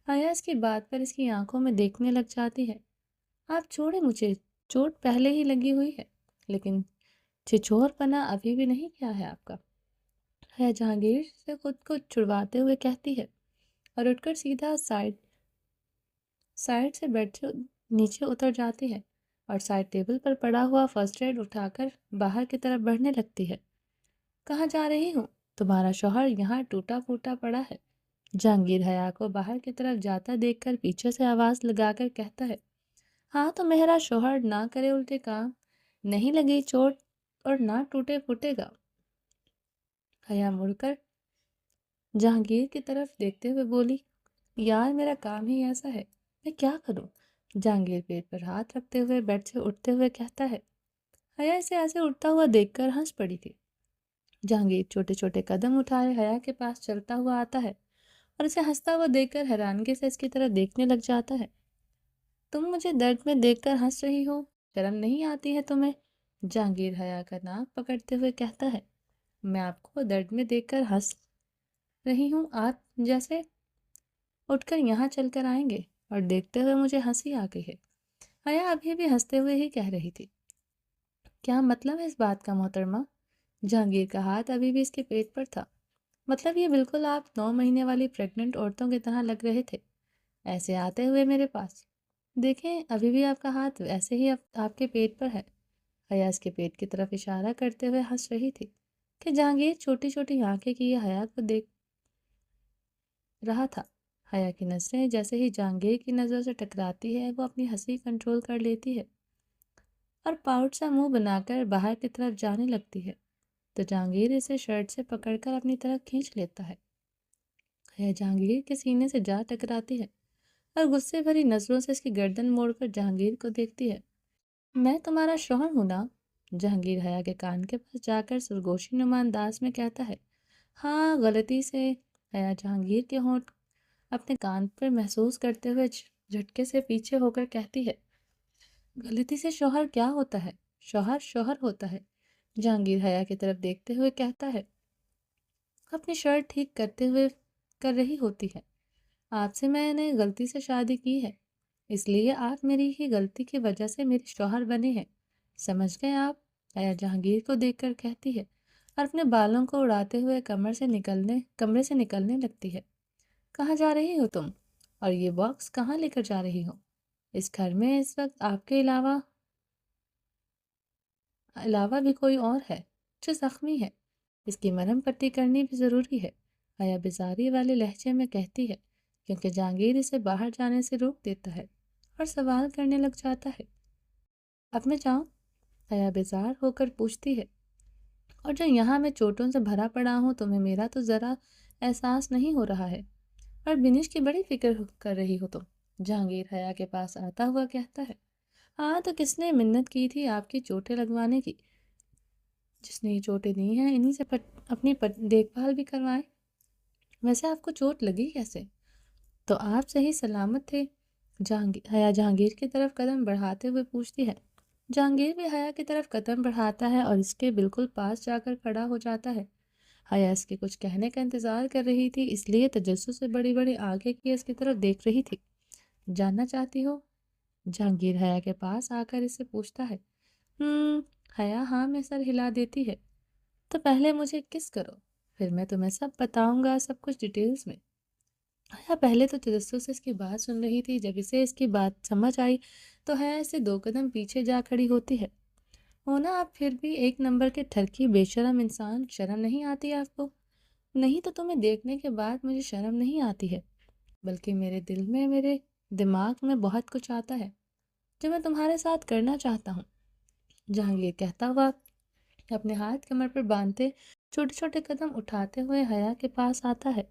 حیا اس کی بات پر اس کی آنکھوں میں دیکھنے لگ جاتی ہے۔ آپ چھوڑے مجھے، چوٹ پہلے ہی لگی ہوئی ہے، لیکن چھچور پنا ابھی بھی نہیں کیا ہے آپ کا۔ حیا جہانگیر سے خود کو چھڑواتے ہوئے کہتی ہے اور اٹھ کر سیدھا سائڈ سے بیڈ سے نیچے اتر جاتی ہے اور سائڈ ٹیبل پر پڑا ہوا فرسٹ ایڈ اٹھا کر باہر کی طرف بڑھنے لگتی ہے۔ کہاں جا رہی ہوں؟ تمہارا شوہر یہاں ٹوٹا پھوٹا پڑا ہے۔ جہانگیر حیا کو باہر کی طرف جاتا دیکھ کر پیچھے سے آواز لگا کر کہتا ہے، ہاں تو میرا شوہر نہ کرے الٹے کام، نہیں لگی چوٹ اور نہ ٹوٹے پھوٹے گا۔ حیا مڑ کر جہانگیر کی طرف دیکھتے ہوئے بولی، یار میرا کام ہی ایسا ہے، میں کیا کروں؟ جہانگیر پیٹ پر ہاتھ رکھتے ہوئے بیڈ سے اٹھتے ہوئے کہتا ہے۔ حیا اسے ایسے اٹھتا ہوا دیکھ کر ہنس پڑی تھی۔ جہانگیر چھوٹے چھوٹے قدم اٹھائے حیا کے پاس چلتا ہوا آتا ہے اور اسے ہنستا ہوا دیکھ کر حیرانگی سے اس کی طرف دیکھنے لگ جاتا ہے۔ تم مجھے درد میں دیکھ کر ہنس رہی ہو، شرم نہیں آتی ہے تمہیں؟ جہانگیر حیا کا ناک پکڑتے ہوئے کہتا ہے، میں آپ کو درد میں دیکھ کر ہنس رہی ہوں؟ آپ جیسے اٹھ کر یہاں چل کر آئیں گے اور دیکھتے ہوئے مجھے ہنسی آ گئی ہے۔ حیا ابھی بھی ہنستے ہوئے ہی کہہ رہی تھی، کیا مطلب ہے اس بات کا محترمہ؟ جہانگیر کا ہاتھ ابھی بھی اس کے پیٹ پر تھا۔ مطلب یہ بالکل آپ 9 مہینے والی پریگننٹ عورتوں کی طرح لگ رہے تھے ایسے آتے ہوئے میرے پاس۔ دیکھیں ابھی بھی آپ کا ہاتھ ایسے ہی آپ کے پیٹ پر ہے۔ حیا اس کے پیٹ کی طرف اشارہ کرتے ہوئے ہنس رہی تھی کہ جہانگیر چھوٹی چھوٹی آنکھیں کیے حیا کو دیکھ رہا تھا۔ حیا کی نظریں جیسے ہی جہانگیر کی نظروں سے ٹکراتی ہے وہ اپنی ہنسی کنٹرول کر لیتی ہے اور پاؤٹ سا منہ بنا کر باہر کی طرف جانے لگتی ہے تو جہانگیر اسے شرٹ سے پکڑ کر اپنی طرف کھینچ لیتا ہے۔ حیا جہانگیر کے سینے سے جا ٹکراتی ہے اور غصے بھری نظروں سے اس کی گردن موڑ کر جہانگیر کو دیکھتی ہے۔ میں تمہارا شوہر ہوں نا، جہانگیر حیا کے کان کے پاس جا کر سرگوشی نما انداز میں کہتا ہے۔ ہاں غلطی سے۔ حیا جہانگیر کے ہونٹ اپنے کان پر محسوس کرتے ہوئے جھٹکے سے پیچھے ہو کر کہتی ہے، غلطی سے شوہر کیا ہوتا ہے؟ شوہر شوہر ہوتا ہے۔ جہانگیر حیا کی طرف دیکھتے ہوئے کہتا ہے، اپنی شرٹ ٹھیک کرتے ہوئے کر رہی ہوتی ہے۔ آپ سے میں نے غلطی سے شادی کی ہے، اس لیے آپ میری ہی غلطی کی وجہ سے میرے شوہر بنے ہیں، سمجھ گئے آپ؟ حیا جہانگیر کو دیکھ کر کہتی ہے اور اپنے بالوں کو اڑاتے ہوئے کمرے سے نکلنے لگتی ہے۔ کہاں جا رہی ہو تم؟ اور یہ باکس کہاں لے کر جا رہی ہو؟ اس گھر میں اس وقت آپ کے علاوہ بھی کوئی اور ہے جو زخمی ہے، اس کی مرہم پٹی کرنی بھی ضروری ہے، حیا بیزاری والے لہجے میں کہتی ہے، کیونکہ جہانگیر اسے باہر جانے سے روک دیتا ہے اور سوال کرنے لگ جاتا ہے، اب میں جاؤں؟ حیا بیزار ہو کر پوچھتی ہے، اور جو یہاں میں چوٹوں سے بھرا پڑا ہوں تمہیں میرا تو ذرا احساس نہیں ہو رہا ہے، اور بنش کی بڑی فکر کر رہی ہو تم؟ جہانگیر حیا کے پاس آتا ہوا کہتا ہے، ہاں تو کس نے منت کی تھی آپ کی چوٹیں لگوانے کی؟ جس نے یہ چوٹیں دی ہیں انہی سے اپنی دیکھ بھال بھی کروائیں۔ ویسے آپ کو چوٹ لگی کیسے؟ تو آپ صحیح سلامت تھے؟ حیا جہانگیر کی طرف قدم بڑھاتے ہوئے پوچھتی ہے۔ جہانگیر بھی حیا کی طرف قدم بڑھاتا ہے اور اس کے بالکل پاس جا کر کھڑا ہو جاتا ہے۔ حیا اس کے کچھ کہنے کا انتظار کر رہی تھی، اس لیے تجسس سے بڑی بڑی آنکھیں کیے اس کی طرف دیکھ رہی تھی۔ جاننا چاہتی ہو؟ جہانگیر حیا کے پاس آ کر اس سے پوچھتا ہے۔ حیا ہاں میں سر ہلا دیتی ہے۔ تو پہلے مجھے کس کرو، پھر میں تمہیں سب بتاؤں گا، سب کچھ ڈیٹیلز میں۔ حیا پہلے تو تجسس سے اس کی بات سن رہی تھی، جب اسے اس کی بات سمجھ آئی تو حیا اسے 2 قدم پیچھے جا کھڑی ہوتی ہے۔ ہونا آپ پھر بھی 1 نمبر کے ٹھرکی بے شرم انسان، شرم نہیں آتی آپ کو؟ نہیں تو تمہیں دیکھنے کے بعد مجھے شرم نہیں آتی ہے، بلکہ میرے دل میں، میرے دماغ میں بہت کچھ آتا ہے جو میں تمہارے ساتھ کرنا چاہتا ہوں۔ جہانگیر کہتا ہوا اپنے ہاتھ کمر پر باندھتے چھوٹے چھوٹے قدم اٹھاتے ہوئے حیا کے پاس آتا ہے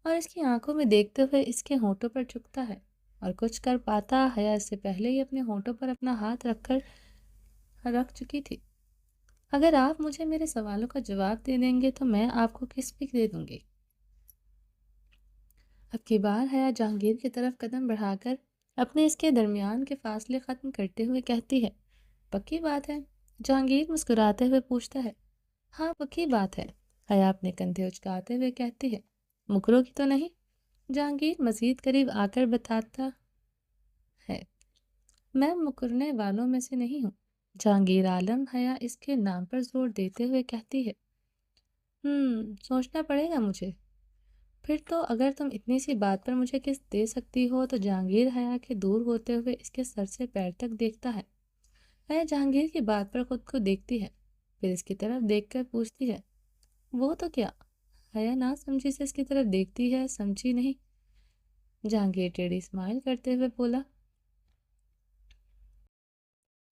اور اس کی آنکھوں میں دیکھتے ہوئے اس کے ہونٹوں پر جھکتا ہے، اور کچھ کر پاتا حیا اس سے پہلے ہی اپنے ہونٹوں پر اپنا ہاتھ رکھ چکی تھی۔ اگر آپ مجھے میرے سوالوں کا جواب دے دیں گے تو میں آپ کو کس پک دے دوں گی۔ اب کی بار حیا جہانگیر کی طرف قدم بڑھا کر اپنے اس کے درمیان کے فاصلے ختم کرتے ہوئے کہتی ہے، پکی بات ہے؟ جہانگیر مسکراتے ہوئے پوچھتا ہے، ہاں پکی بات ہے۔ حیا اپنے کندھے اچکاتے ہوئے کہتی ہے، مکرو کی تو نہیں؟ جہانگیر مزید قریب آ کر بتاتا ہے، میں مکرنے والوں میں سے نہیں ہوں۔ جہانگیر عالم حیا اس کے نام پر زور دیتے ہوئے کہتی ہے، سوچنا پڑے گا مجھے۔ پھر تو اگر تم اتنی سی بات پر مجھے کس دے سکتی ہو تو جہانگیر حیا کے دور ہوتے ہوئے اس کے سر سے پیر تک دیکھتا ہے۔ حیا جہانگیر کی بات پر خود کو دیکھتی ہے، پھر اس کی طرف دیکھ کر پوچھتی ہے، وہ تو کیا؟ حیا نہ سمجھی سے اس کی طرف دیکھتی ہے، سمجھی نہیں۔ جہانگیر ٹیڑھی اسمائل کرتے ہوئے بولا۔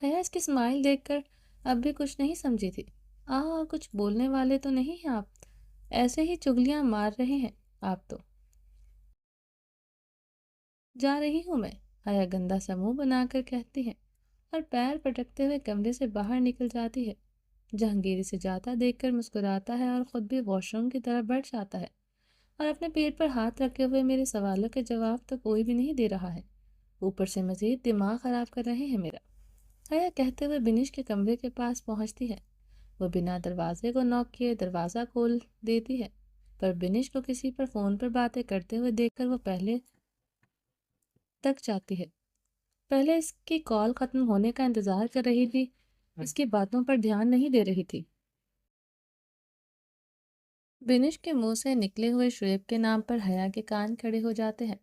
حیا اس کی اسمائل دیکھ کر اب بھی کچھ نہیں سمجھی تھی۔ کچھ بولنے والے تو نہیں ہیں آپ، ایسے ہی چگلیاں مار رہے ہیں آپ تو۔ جا رہی ہوں میں، حیا گندا سا منہ بنا کر کہتی ہے اور پیر پٹکتے ہوئے کمرے سے باہر نکل جاتی ہے۔ جہانگیر اسے جاتا دیکھ کر مسکراتا ہے اور خود بھی واش روم کی طرف بڑھ جاتا ہے اور اپنے پیٹ پر ہاتھ رکھے ہوئے میرے سوالوں کے جواب تو کوئی بھی نہیں دے رہا ہے، اوپر سے مزید دماغ خراب کر رہے ہیں میرا۔ حیا کہتے ہوئے بنش کے کمرے کے پاس پہنچتی ہے۔ وہ بنا دروازے کو نوک کیے دروازہ کھول دیتی ہے، پر بنش کو کسی پر فون پر باتیں کرتے ہوئے دیکھ کر وہ پہلے تک جاتی ہے۔ پہلے اس کی کال ختم ہونے کا انتظار کر رہی تھی، اس کی باتوں پر دھیان نہیں دے رہی تھی۔ بنش کے منہ سے نکلے ہوئے شعیب کے نام پر حیا کے کان کھڑے ہو جاتے ہیں۔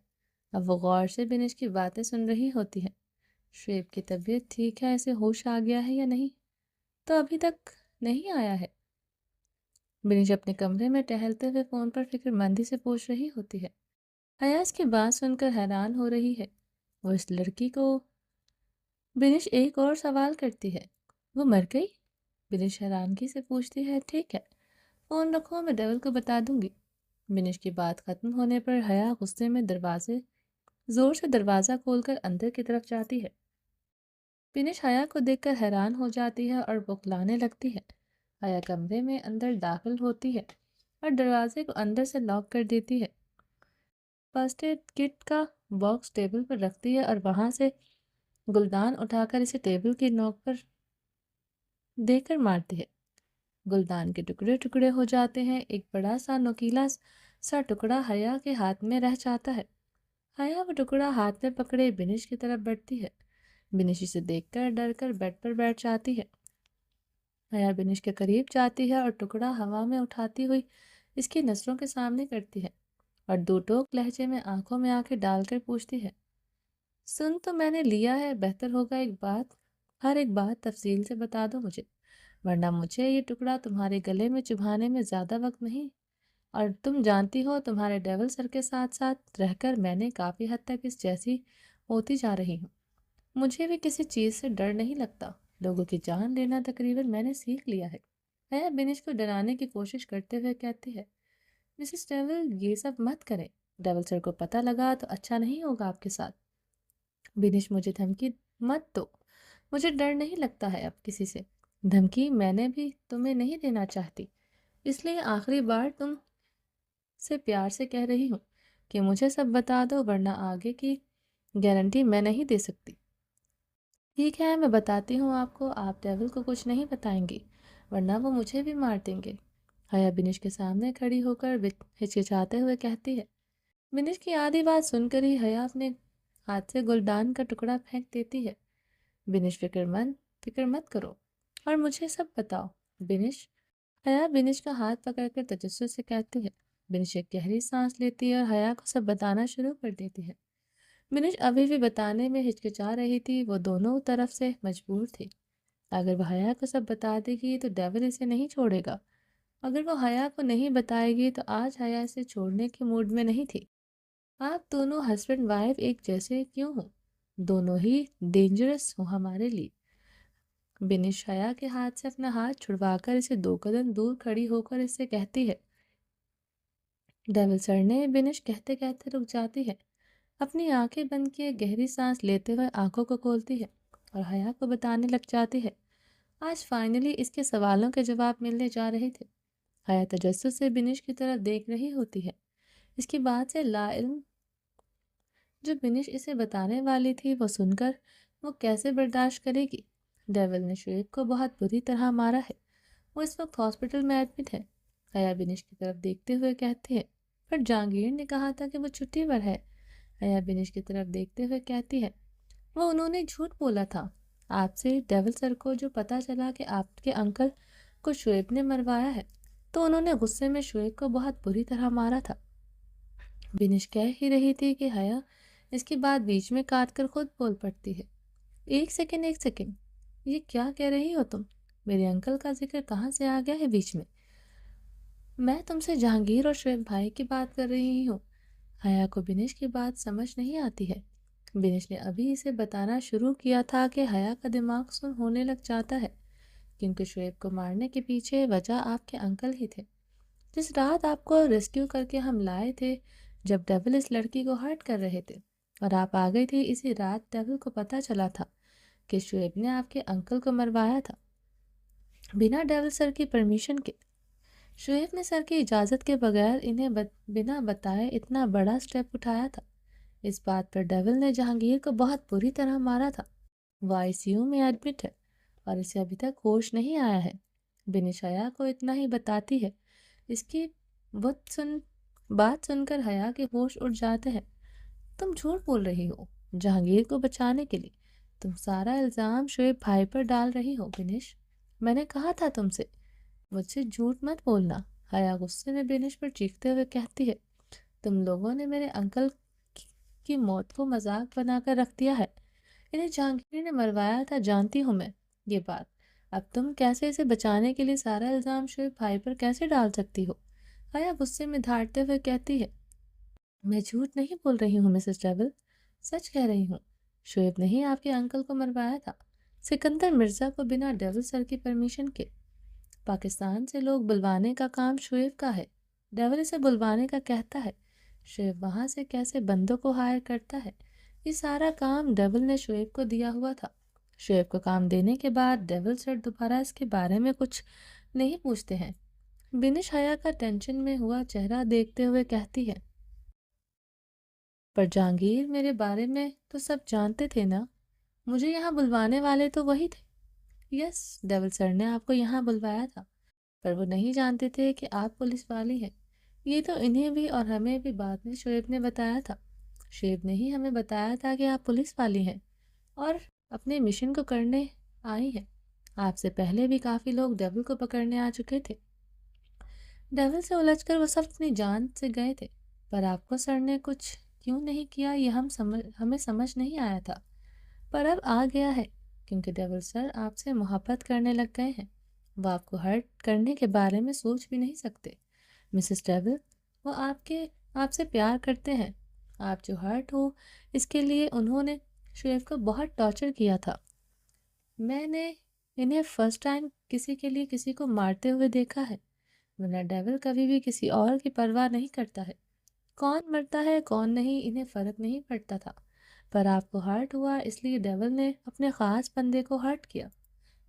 اب وہ غور سے بنش کی باتیں سن رہی ہوتی ہے۔ شعیب کی طبیعت ٹھیک ہے، اسے ہوش آ گیا ہے یا نہیں؟ تو ابھی تک نہیں آیا ہے۔ بنش اپنے کمرے میں ٹہلتے ہوئے فون پر فکر مندی سے پوچھ رہی ہوتی ہے۔ حیا اس کی بات سن کر حیران ہو رہی ہے۔ وہ اس لڑکی کو بنش ایک اور سوال کرتی ہے، وہ مر گئی؟ بنش حیرانگی سے پوچھتی ہے، ٹھیک ہے فون رکھو، میں ڈیول کو بتا دوں گی۔ بنش کی بات ختم ہونے پر حیا غصے میں زور سے دروازہ کھول کر اندر کی طرف جاتی ہے۔ بنش حیا کو دیکھ کر حیران ہو جاتی ہے اور بکلانے لگتی ہے۔ حیا کمرے میں اندر داخل ہوتی ہے اور دروازے کو اندر سے لاک کر دیتی ہے۔ فرسٹ ایڈ کٹ کا باکس ٹیبل پر رکھتی ہے اور وہاں سے گلدان اٹھا کر اسے ٹیبل کی نوک پر دے کر مارتی ہے۔ گلدان کے ٹکڑے ٹکڑے ہو جاتے ہیں۔ ایک بڑا سا نوکیلا سا ٹکڑا حیا کے ہاتھ میں رہ جاتا ہے۔ حیا وہ ٹکڑا ہاتھ میں پکڑے بنش کی طرف بڑھتی ہے۔ بنش اسے دیکھ کر ڈر کر بیڈ پر بیٹھ جاتی ہے۔ حیا بنش کے قریب جاتی ہے اور ٹکڑا ہوا میں اٹھاتی ہوئی اس کی نظروں کے سامنے کرتی ہے اور دو ٹوک لہجے میں آنکھوں میں آنکھیں ڈال کر پوچھتی ہے، سن تو میں نے لیا ہے، بہتر ہوگا ہر ایک بات تفصیل سے بتا دو مجھے، ورنہ مجھے یہ ٹکڑا تمہارے گلے میں چبھانے میں زیادہ وقت نہیں، اور تم جانتی ہو تمہارے ڈیول سر کے ساتھ ساتھ رہ کر میں نے کافی حد تک اس جیسی ہوتی جا رہی ہوں۔ مجھے بھی کسی چیز سے ڈر نہیں لگتا، لوگوں کی جان لینا تقریباً میں نے سیکھ لیا ہے۔ حیا بنش کو ڈرانے کی کوشش کرتے ہوئے کہتی ہے، مسز ڈیول یہ سب مت کریں، ڈیول سر کو پتہ لگا تو اچھا نہیں ہوگا آپ کے ساتھ۔ بنش مجھے دھمکی مت دو، مجھے ڈر نہیں لگتا ہے اب کسی سے، دھمکی میں نے بھی تمہیں نہیں دینا چاہتی، اس لیے آخری بار تم سے پیار سے کہہ رہی ہوں کہ مجھے سب بتا دو، ورنہ آگے کی گارنٹی میں نہیں دے سکتی۔ ٹھیک ہے، میں بتاتی ہوں آپ کو، آپ ڈیول کو کچھ نہیں بتائیں گی ورنہ وہ مجھے بھی مار دیں گے۔ حیا بنش کے سامنے کھڑی ہو کر ہچکچاتے ہوئے کہتی ہے۔ بنش کی آدھی بات سن کر ہی حیا اپنے ہاتھ سے گلدان کا ٹکڑا پھینک دیتی ہے۔ بنش فکر مت کرو اور مجھے سب بتاؤ بنش۔ حیا بنش کا ہاتھ پکڑ کر تجسس سے کہتی ہے۔ بنش ایک گہری سانس لیتی ہے اور حیا کو سب بتانا شروع کر دیتی ہے۔ بنش ابھی بھی بتانے میں ہچکچا رہی تھی، وہ دونوں طرف سے مجبور تھی۔ اگر وہ حیا کو سب بتا دے گی تو ڈیول اسے نہیں چھوڑے گا، اگر وہ حیا کو نہیں بتائے گی تو آج حیا اسے چھوڑنے کے موڈ میں نہیں تھی۔ آپ دونوں ہسبینڈ وائف ایک جیسے کیوں ہو؟ دونوں ہی ڈینجرس ہو ہمارے لیے۔ بنش حیا کے ہاتھ سے اپنا ہاتھ چھڑوا کر اسے 2 قدم دور کھڑی ہو کر اس سے کہتی ہے۔ ڈیول سر نے بنش کہتے کہتے رک جاتی ہے، اپنی آنکھیں بند کیے گہری سانس لیتے ہوئے آنکھوں کو کھولتی ہے اور حیا کو بتانے لگ جاتی ہے۔ آج فائنلی اس کے سوالوں کے جواب ملنے جا رہے تھے۔ حیا تجسس سے بنش کی طرف دیکھ رہی ہوتی ہے۔ اس کی بات سے لا علم جو بنش اسے بتانے والی تھی وہ سن کر وہ کیسے برداشت کرے گی؟ ڈیول نے شعیب کو بہت بری طرح مارا ہے، وہ اس وقت ہاسپٹل میں ایڈمٹ ہے۔ حیا بنش کی طرف دیکھتے ہوئے کہتی ہے، پر جہانگیر نے کہا تھا کہ وہ چھٹی پر ہے۔ حیا بنش کی طرف دیکھتے ہوئے کہتی ہے، وہ انہوں نے جھوٹ بولا تھا آپ سے۔ ڈیول سر کو جو پتا چلا کہ آپ کے انکل کو شعیب نے مروایا ہے تو انہوں نے غصے میں شعیب کو بہت بری طرح مارا تھا۔ بنش کہہ ہی رہی تھی کہ حیا اس کی بات بیچ میں کاٹ کر خود بول پڑتی ہے، ایک سیکنڈ، یہ کیا کہہ رہی ہو تم؟ میرے انکل کا ذکر کہاں سے آ گیا ہے بیچ میں تم سے جہانگیر اور شعیب بھائی کی بات کر رہی ہوں۔ حیا کو بنش کی بات سمجھ نہیں آتی ہے۔ بنش نے ابھی اسے بتانا شروع کیا تھا کہ حیا کا دماغ سن ہونے لگ جاتا ہے، کیونکہ شعیب کو مارنے کے پیچھے وجہ آپ کے انکل ہی تھے۔ جس رات آپ کو ریسکیو کر کے ہم لائے تھے، جب ڈیول اس لڑکی کو ہرٹ کر رہے تھے اور آپ آ گئی تھی، اسی رات ڈیول کو پتہ چلا تھا کہ شعیب نے آپ کے انکل کو مروایا تھا بنا ڈیول سر کی پرمیشن کے۔ شعیب نے سر کی اجازت کے بغیر انہیں بنا بتائے اتنا بڑا سٹیپ اٹھایا تھا۔ اس بات پر ڈیول نے جہانگیر کو بہت بری طرح مارا تھا، وہ آئی سی یو میں ایڈمٹ ہے اور اسے ابھی تک ہوش نہیں آیا ہے۔ بنش حیا کو اتنا ہی بتاتی ہے۔ اس کی بات سن کر حیا کے ہوش اڑ جاتے ہیں۔ تم جھوٹ بول رہی ہو جہانگیر کو بچانے کے لیے، تم سارا الزام شعیب بھائی پر ڈال رہی ہو۔ بنش، میں نے کہا تھا تم سے مجھ سے جھوٹ مت بولنا۔ حیا غصے میں بنش پر چیختے ہوئے کہتی ہے، تم لوگوں نے میرے انکل کی موت کو مذاق بنا کر رکھ دیا ہے، انہیں جہانگیر نے مروایا تھا، جانتی ہوں میں یہ بات، اب تم کیسے اسے بچانے کے لیے سارا الزام شعیب بھائی پر کیسے ڈال سکتی ہو؟ حیا غصے میں دھاڑتے ہوئے کہتی ہے، میں جھوٹ نہیں بول رہی ہوں مسز ڈیول، سچ کہہ رہی ہوں، شعیب نے ہی آپ کے انکل کو مروایا تھا، سکندر مرزا کو بنا ڈیول سر کی پرمیشن کے۔ پاکستان سے لوگ بلوانے کا کام شعیب کا ہے، ڈیول اسے بلوانے کا کہتا ہے، شعیب وہاں سے کیسے بندوں کو ہائر کرتا ہے، یہ سارا کام ڈیول نے شعیب کو دیا ہوا تھا۔ شعیب کو کام دینے کے بعد ڈیول سر دوبارہ اس کے بارے میں کچھ نہیں پوچھتے ہیں۔ بنش حیا کا ٹینشن میں ہوا چہرہ دیکھتے ہوئے کہتی ہے، پر جہانگیر میرے بارے میں تو سب جانتے تھے نا، مجھے یہاں بلوانے والے تو وہی تھے۔ یس، ڈیول سر نے آپ کو یہاں بلوایا تھا، پر وہ نہیں جانتے تھے کہ آپ پولیس والی ہیں۔ یہ تو انہیں بھی اور ہمیں بھی بعد میں شعیب نے بتایا تھا۔ شعیب نے ہی ہمیں بتایا تھا کہ آپ پولیس والی ہیں اور اپنے مشن کو کرنے آئی ہیں۔ آپ سے پہلے بھی کافی لوگ ڈیول کو پکڑنے آ چکے تھے۔ ڈیول سے الجھ کر وہ سب اپنی جان سے گئے تھے، پر آپ کو سر نے کچھ کیوں نہیں کیا یہ ہمیں سمجھ نہیں آیا تھا، پر اب آ گیا ہے، کیونکہ ڈیول سر آپ سے محبت کرنے لگ گئے ہیں۔ وہ آپ کو ہرٹ کرنے کے بارے میں سوچ بھی نہیں سکتے مسز ڈیول۔ وہ آپ سے پیار کرتے ہیں۔ آپ جو ہرٹ ہو اس کے لیے انہوں نے شعیب کو بہت ٹارچر کیا تھا۔ میں نے انہیں فرسٹ ٹائم کسی کے لیے کسی کو مارتے ہوئے دیکھا ہے، ورنہ ڈیول کبھی بھی کسی اور کی پرواہ نہیں کرتا ہے۔ کون مرتا ہے کون نہیں انہیں فرق نہیں پڑتا تھا، پر آپ کو ہرٹ ہوا اس لیے ڈیول نے اپنے خاص بندے کو ہرٹ کیا۔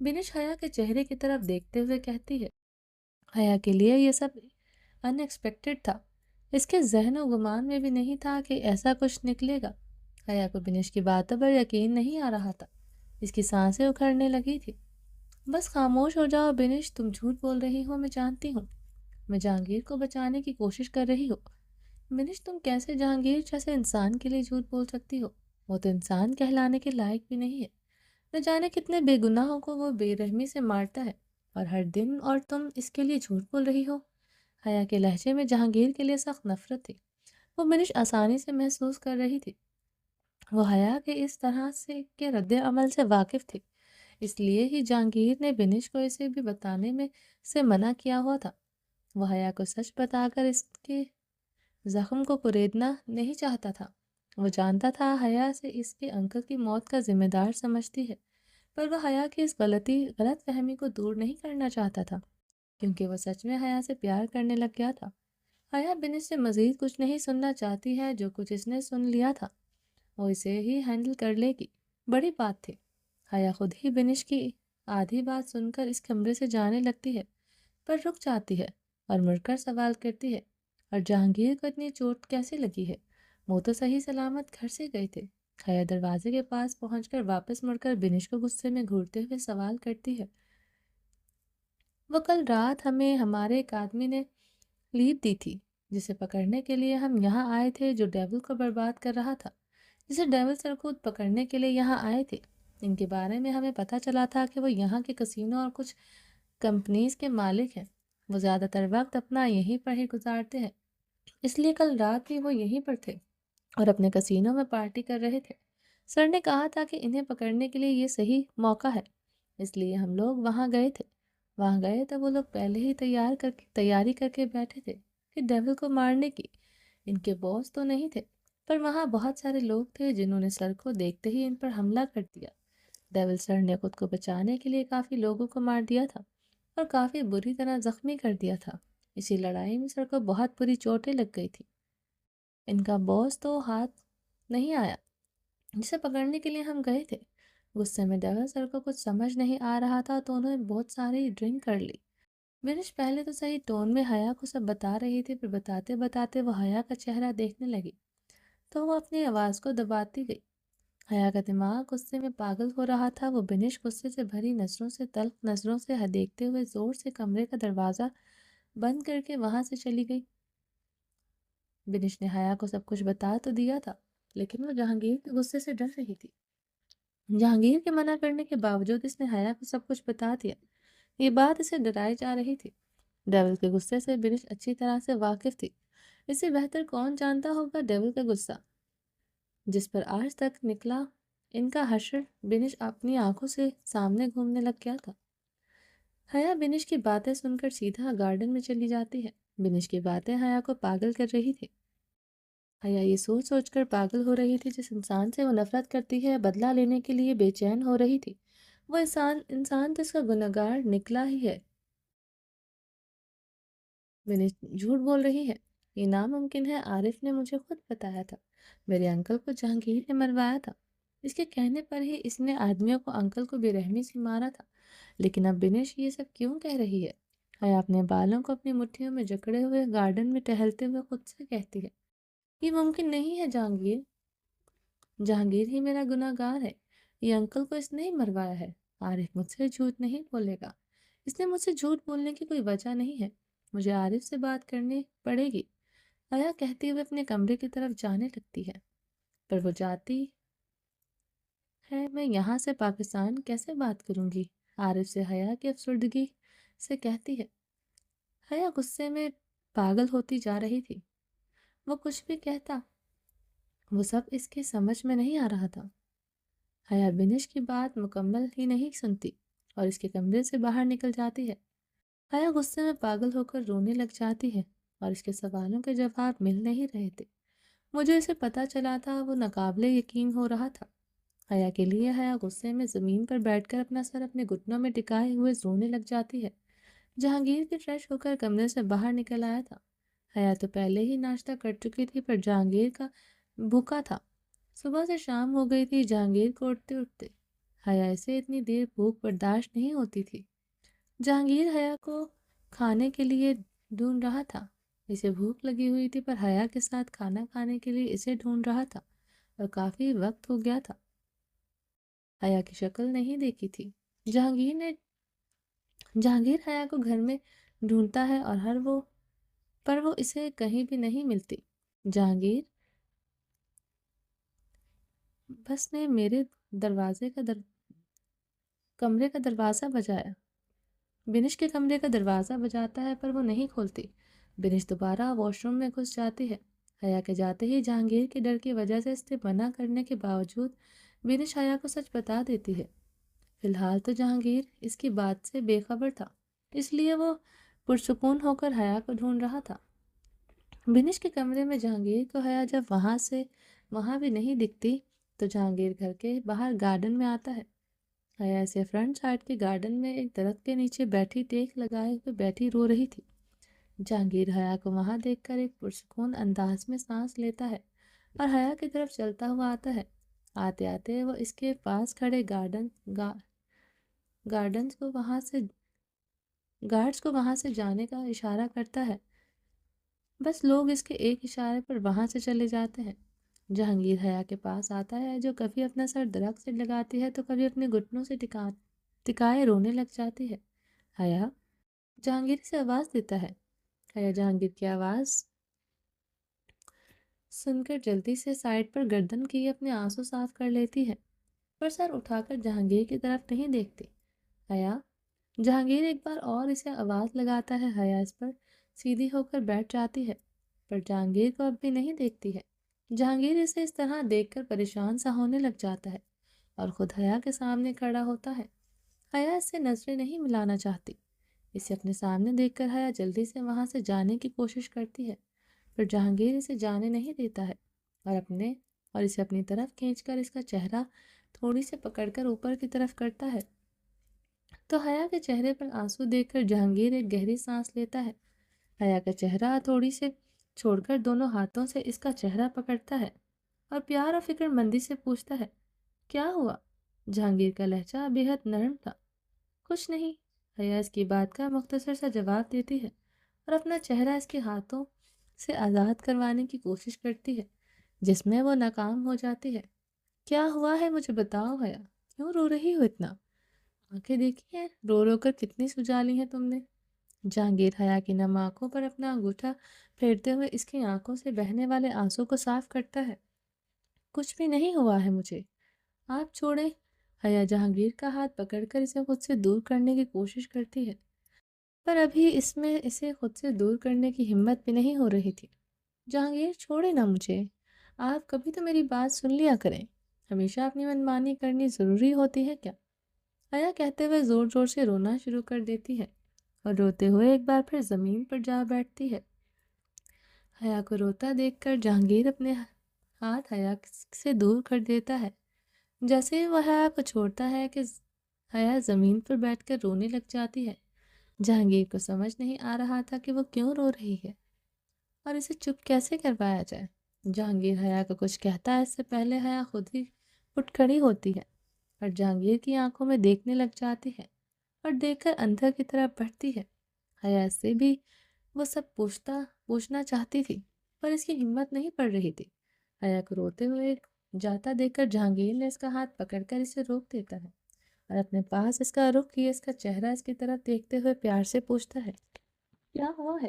بنش حیا کے چہرے کی طرف دیکھتے ہوئے کہتی ہے، حیا کے لیے یہ سب ان ایکسپیکٹڈ تھا۔ اس کے ذہن و گمان میں بھی نہیں تھا کہ ایسا کچھ نکلے گا۔ حیا کو بنش کی باتوں پر یقین نہیں آ رہا تھا، اس کی سانسیں اکھڑنے لگی تھی۔ بس خاموش ہو جاؤ بنش، تم جھوٹ بول رہی ہو، میں جانتی ہوں۔ میں جہانگیر کو بچانے کی کوشش کر رہی ہوں۔ بنش، تم کیسے جہانگیر جیسے انسان کے لیے جھوٹ بول سکتی ہو؟ وہ تو انسان کہلانے کے لائق بھی نہیں ہے۔ نہ جانے کتنے بے گناہوں کو وہ بے رحمی سے مارتا ہے، اور ہر دن، اور تم اس کے لیے جھوٹ بول رہی ہو۔ حیا کے لہجے میں جہانگیر کے لیے سخت نفرت تھی۔ وہ بنش آسانی سے محسوس کر رہی تھی۔ وہ حیا کے اس طرح سے کے رد عمل سے واقف تھی، اس لیے ہی جہانگیر نے بنش کو اسے بھی بتانے میں سے منع کیا ہوا تھا۔ وہ حیا کو سچ بتا کر اس کے زخم کو کریدنا نہیں چاہتا تھا۔ وہ جانتا تھا حیا سے اس کے انکل کی موت کا ذمہ دار سمجھتی ہے، پر وہ حیا کی اس غلط فہمی کو دور نہیں کرنا چاہتا تھا، کیونکہ وہ سچ میں حیا سے پیار کرنے لگ گیا تھا۔ حیا بنش سے مزید کچھ نہیں سننا چاہتی ہے، جو کچھ اس نے سن لیا تھا وہ اسے ہی ہینڈل کر لے گی۔ بڑی بات تھی۔ حیا خود ہی بنش کی آدھی بات سن کر اس کمرے سے جانے لگتی ہے، پر رک جاتی ہے اور مڑ کر سوال کرتی ہے، اور جہانگیر کو اتنی چوٹ کیسے لگی ہے؟ وہ تو صحیح سلامت گھر سے گئے تھے۔ حیا دروازے کے پاس پہنچ کر واپس مڑ کر بنش کو غصے میں گھورتے ہوئے سوال کرتی ہے، وہ کل رات ہمیں ہمارے ایک آدمی نے لیڈ دی تھی، جسے پکڑنے کے لیے ہم یہاں آئے تھے، جو ڈیول کو برباد کر رہا تھا، جسے ڈیول سر خود پکڑنے کے لیے یہاں آئے تھے۔ ان کے بارے میں ہمیں پتہ چلا تھا کہ وہ یہاں کے کسینوں اور کچھ کمپنیز کے مالک ہیں۔ وہ زیادہ تر وقت اپنا یہیں پر ہی گزارتے ہیں، اس لیے کل رات بھی وہ یہیں پر تھے اور اپنے کسینوں میں پارٹی کر رہے تھے۔ سر نے کہا تھا کہ انہیں پکڑنے کے لیے یہ صحیح موقع ہے، اس لیے ہم لوگ وہاں گئے تھے۔ وہاں گئے تو وہ لوگ پہلے ہی تیاری کر کے بیٹھے تھے کہ ڈیول کو مارنے کی۔ ان کے باس تو نہیں تھے، پر وہاں بہت سارے لوگ تھے جنہوں نے سر کو دیکھتے ہی ان پر حملہ کر دیا۔ ڈیول سر نے خود کو بچانے کے لیے کافی لوگوں کو مار دیا تھا اور کافی بری طرح زخمی کر دیا تھا۔ اسی لڑائی میں سر کو بہت بری چوٹیں لگ گئی تھی۔ ان کا باس تو ہاتھ نہیں آیا جسے پکڑنے کے لیے ہم گئے تھے۔ غصے میں ڈیول سر کو کچھ سمجھ نہیں آ رہا تھا تو انہوں نے بہت ساری ڈرنک کر لی۔ بنش پہلے تو صحیح ٹون میں حیا کو سب بتا رہی تھی، پھر بتاتے بتاتے وہ حیا کا چہرہ دیکھنے لگی تو وہ اپنی آواز کو دباتی گئی۔ حیا کا دماغ غصے میں پاگل ہو رہا تھا۔ وہ بنش غصے سے بھری نظروں سے تلخ نظروں سے دیکھتے ہوئے زور سے کمرے کا دروازہ بند کر کے وہاں سے چلی گئی۔ بنش نے حیا کو سب کچھ بتا تو دیا تھا، لیکن وہ جہانگیر کے غصے سے ڈر رہی تھی۔ جہانگیر کے منع کرنے کے باوجود اس نے حیا کو سب کچھ بتا دیا۔ یہ بات اسے ڈرائی جا رہی تھی۔ ڈیول کے غصے سے بنش اچھی طرح سے واقف تھی۔ اس سے بہتر کون جانتا ہوگا ڈیول کا غصہ، جس پر آج تک نکلا ان کا حشر بنش اپنی آنکھوں سے سامنے گھومنے لگ گیا تھا۔ حیا بنش کی باتیں سن کر سیدھا گارڈن میں چلی جاتی ہے۔ بنش کی باتیں حیا کو پاگل کر رہی تھی۔ حیا یہ سوچ سوچ کر پاگل ہو رہی تھی، جس انسان سے وہ نفرت کرتی ہے بدلہ لینے کے لیے بے چین ہو رہی تھی۔ وہ انسان تو اس کا گنہگار نکلا ہی ہے۔ بنش جھوٹ بول رہی ہے، یہ ناممکن ہے۔ عارف نے مجھے خود بتایا تھا، میرے انکل کو جہانگیر نے مروایا تھا۔ اس کے کہنے پر ہی اس نے آدمیوں کو انکل کو بے رحمی سے مارا تھا، لیکن اب بنش یہ سب کیوں کہہ رہی ہے؟ حیا اپنے بالوں کو اپنی مٹھیوں میں جکڑے ہوئے گارڈن میں ٹہلتے ہوئے خود سے کہتی ہے، یہ ممکن نہیں ہے جہانگیر، جہانگیر ہی میرا گناہ گار ہے، یہ انکل کو اس نے ہی مروایا ہے، عارف مجھ سے جھوٹ نہیں بولے گا، اس نے مجھ سے جھوٹ بولنے کی کوئی وجہ نہیں ہے، مجھے عارف سے بات کرنی پڑے گی، حیا کہتے ہوئے اپنے کمرے کی طرف جانے لگتی ہے، پر وہ جاتی ہے میں یہاں سے پاکستان کیسے بات کروں گی؟ عارف سے حیا کی افسردگی سے کہتی ہے۔ حیا غصے میں پاگل ہوتی جا رہی تھی، وہ کچھ بھی کہتا وہ سب اس کی سمجھ میں نہیں آ رہا تھا۔ حیا بنش کی بات مکمل ہی نہیں سنتی اور اس کے کمرے سے باہر نکل جاتی ہے۔ حیا غصے میں پاگل ہو کر رونے لگ جاتی ہے اور اس کے سوالوں کے جواب مل نہیں رہے تھے۔ مجھے اسے پتہ چلا تھا وہ ناقابل یقین ہو رہا تھا۔ حیا کے لیے حیا غصے میں زمین پر بیٹھ کر اپنا سر اپنے گھٹنوں میں ٹکائے ہوئے رونے لگ جاتی ہے۔ جہانگیر بھی فریش ہو کر کمرے سے باہر نکل آیا تھا۔ حیا تو پہلے ہی ناشتہ کر چکی تھی پر جہانگیر کا بھوکا تھا۔ صبح سے شام ہو گئی تھی جہانگیر کو اٹھتے اٹھتے۔ حیا اسے اتنی دیر بھوک برداشت نہیں ہوتی تھی۔ جہانگیر حیا کو کھانے کے لیے ڈھونڈ رہا تھا۔ اسے بھوک لگی ہوئی تھی پر حیا کے ساتھ کھانا کھانے کے لیے اسے ڈھونڈ رہا تھا اور کافی وقت ہو گیا تھا۔ حیا کی شکل نہیں دیکھی تھی۔ جہانگیر حیا کو گھر میں ڈھونڈتا ہے اور پر وہ اسے کہیں بھی نہیں ملتی۔ جہانگیر بس نے میرے کمرے کا دروازہ بجایا۔ بنش کے کمرے کا دروازہ بجاتا ہے پر وہ نہیں کھولتی۔ بنش دوبارہ واش روم میں گھس جاتی ہے۔ حیا کے جاتے ہی جہانگیر کے ڈر کی وجہ سے اس سے منع کرنے کے باوجود بنش حیا کو سچ بتا دیتی ہے۔ فی الحال تو جہانگیر اس کی بات سے بے خبر تھا، اس لیے وہ پرسکون ہو کر حیا کو ڈھونڈ رہا تھا۔ بنش کے کمرے میں جہانگیر کو حیا جب وہاں بھی نہیں دکھتی تو جہانگیر گھر کے باہر گارڈن میں آتا ہے۔ حیا اسے فرنٹ سائڈ کے گارڈن میں ایک درخت کے نیچے بیٹھی ٹیک لگائے ہوئے بیٹھی رو رہی تھی۔ جہانگیر حیا کو وہاں دیکھ کر ایک پرسکون انداز میں سانس لیتا ہے اور حیا کی طرف چلتا ہوا آتا ہے۔ آتے آتے وہ اس کے پاس کھڑے گارڈنز کو وہاں سے جانے کا اشارہ کرتا ہے، بس لوگ اس کے ایک اشارے پر وہاں سے چلے جاتے ہیں۔ جہانگیر حیا کے پاس آتا ہے جو کبھی اپنا سر درخت سے لگاتی ہے تو کبھی اپنے گھٹنوں سے ٹکائے رونے لگ جاتی ہے۔ حیا، جہانگیر سے آواز دیتا ہے۔ حیا جہانگیر کی آواز سن کر جلدی سے سائڈ پر گردن کی اپنے آنسو صاف کر لیتی ہے، پر سر اٹھا کر جہانگیر کی طرف نہیں دیکھتی۔ حیا، جہانگیر ایک بار اور اسے آواز لگاتا ہے۔ حیا اس پر سیدھی ہو کر بیٹھ جاتی ہے پر جہانگیر کو اب بھی نہیں دیکھتی ہے۔ جہانگیر اسے اس طرح دیکھ کر پریشان سا ہونے لگ جاتا ہے اور خود حیا کے سامنے کھڑا ہوتا ہے۔ حیا اس سے نظریں نہیں ملانا چاہتی۔ اسے اپنے سامنے دیکھ کر حیا جلدی سے وہاں سے جانے کی کوشش کرتی ہے پر جہانگیر اسے جانے نہیں دیتا ہے اور اسے اپنی طرف کھینچ کر اس کا چہرہ تھوڑی سے پکڑ کر اوپر کی طرف کرتا ہے تو حیا کے چہرے پر آنسو دیکھ کر جہانگیر ایک گہری سانس لیتا ہے۔ حیا کا چہرہ تھوڑی سے چھوڑ کر دونوں ہاتھوں سے اس کا چہرہ پکڑتا ہے اور پیار اور فکر مندی سے پوچھتا ہے، کیا ہوا؟ جہانگیر کا لہجہ بے حد نرم تھا۔ کچھ نہیں، حیا اس کی بات کا مختصر سا جواب دیتی ہے اور اپنا چہرہ اس کے ہاتھوں سے آزاد کروانے کی کوشش کرتی ہے جس میں وہ ناکام ہو جاتی ہے۔ کیا ہوا ہے مجھے بتاؤ حیا، کیوں رو رہی ہو اتنا؟ آنکھیں دیکھی ہیں رو رو کر کتنی سجالی ہیں تم نے؟ جہانگیر حیا کی نم آنکھوں پر اپنا انگوٹھا پھیرتے ہوئے اس کی آنکھوں سے بہنے والے آنسوں کو صاف کرتا ہے۔ کچھ بھی نہیں ہوا ہے مجھے، آپ چھوڑیں۔ حیا جہانگیر کا ہاتھ پکڑ کر اسے خود سے دور کرنے کی کوشش کرتی ہے پر ابھی اس میں اسے خود سے دور کرنے کی ہمت بھی نہیں ہو رہی تھی۔ جہانگیر چھوڑے نا مجھے، آپ کبھی تو میری بات سن لیا کریں، ہمیشہ اپنی منمانی کرنی ضروری ہوتی ہے کیا؟ حیا کہتے ہوئے زور زور سے رونا شروع کر دیتی ہے اور روتے ہوئے ایک بار پھر زمین پر جا بیٹھتی ہے۔ حیا کو روتا دیکھ کر جہانگیر اپنے ہاتھ حیا سے دور کر دیتا ہے۔ جیسے ہی وہ حیا کو چھوڑتا ہے کہ حیا زمین پر بیٹھ کر رونے لگ جاتی ہے۔ جہانگیر کو سمجھ نہیں آ رہا تھا کہ وہ کیوں رو رہی ہے اور اسے چپ کیسے کروایا جائے۔ جہانگیر حیا کو کچھ کہتا ہے اس سے پہلے حیا خود ہی اٹھ کھڑی ہوتی ہے اور جہانگیر کی آنکھوں میں دیکھنے لگ جاتی ہے اور دیکھ کر اندر کی طرف بڑھتی ہے۔ حیا سے بھی وہ سب پوچھنا چاہتی تھی پر اس کی ہمت نہیں پڑ رہی تھی۔ حیا کو روتے ہوئے جاتا دیکھ کر جہانگیر نے اس کا ہاتھ پکڑ کر اسے روک دیتا ہے اور اپنے پاس اس کا رخ کیے اس کا چہرہ اس کی طرف دیکھتے ہوئے پیار سے پوچھتا ہے، کیا ہوا ہے؟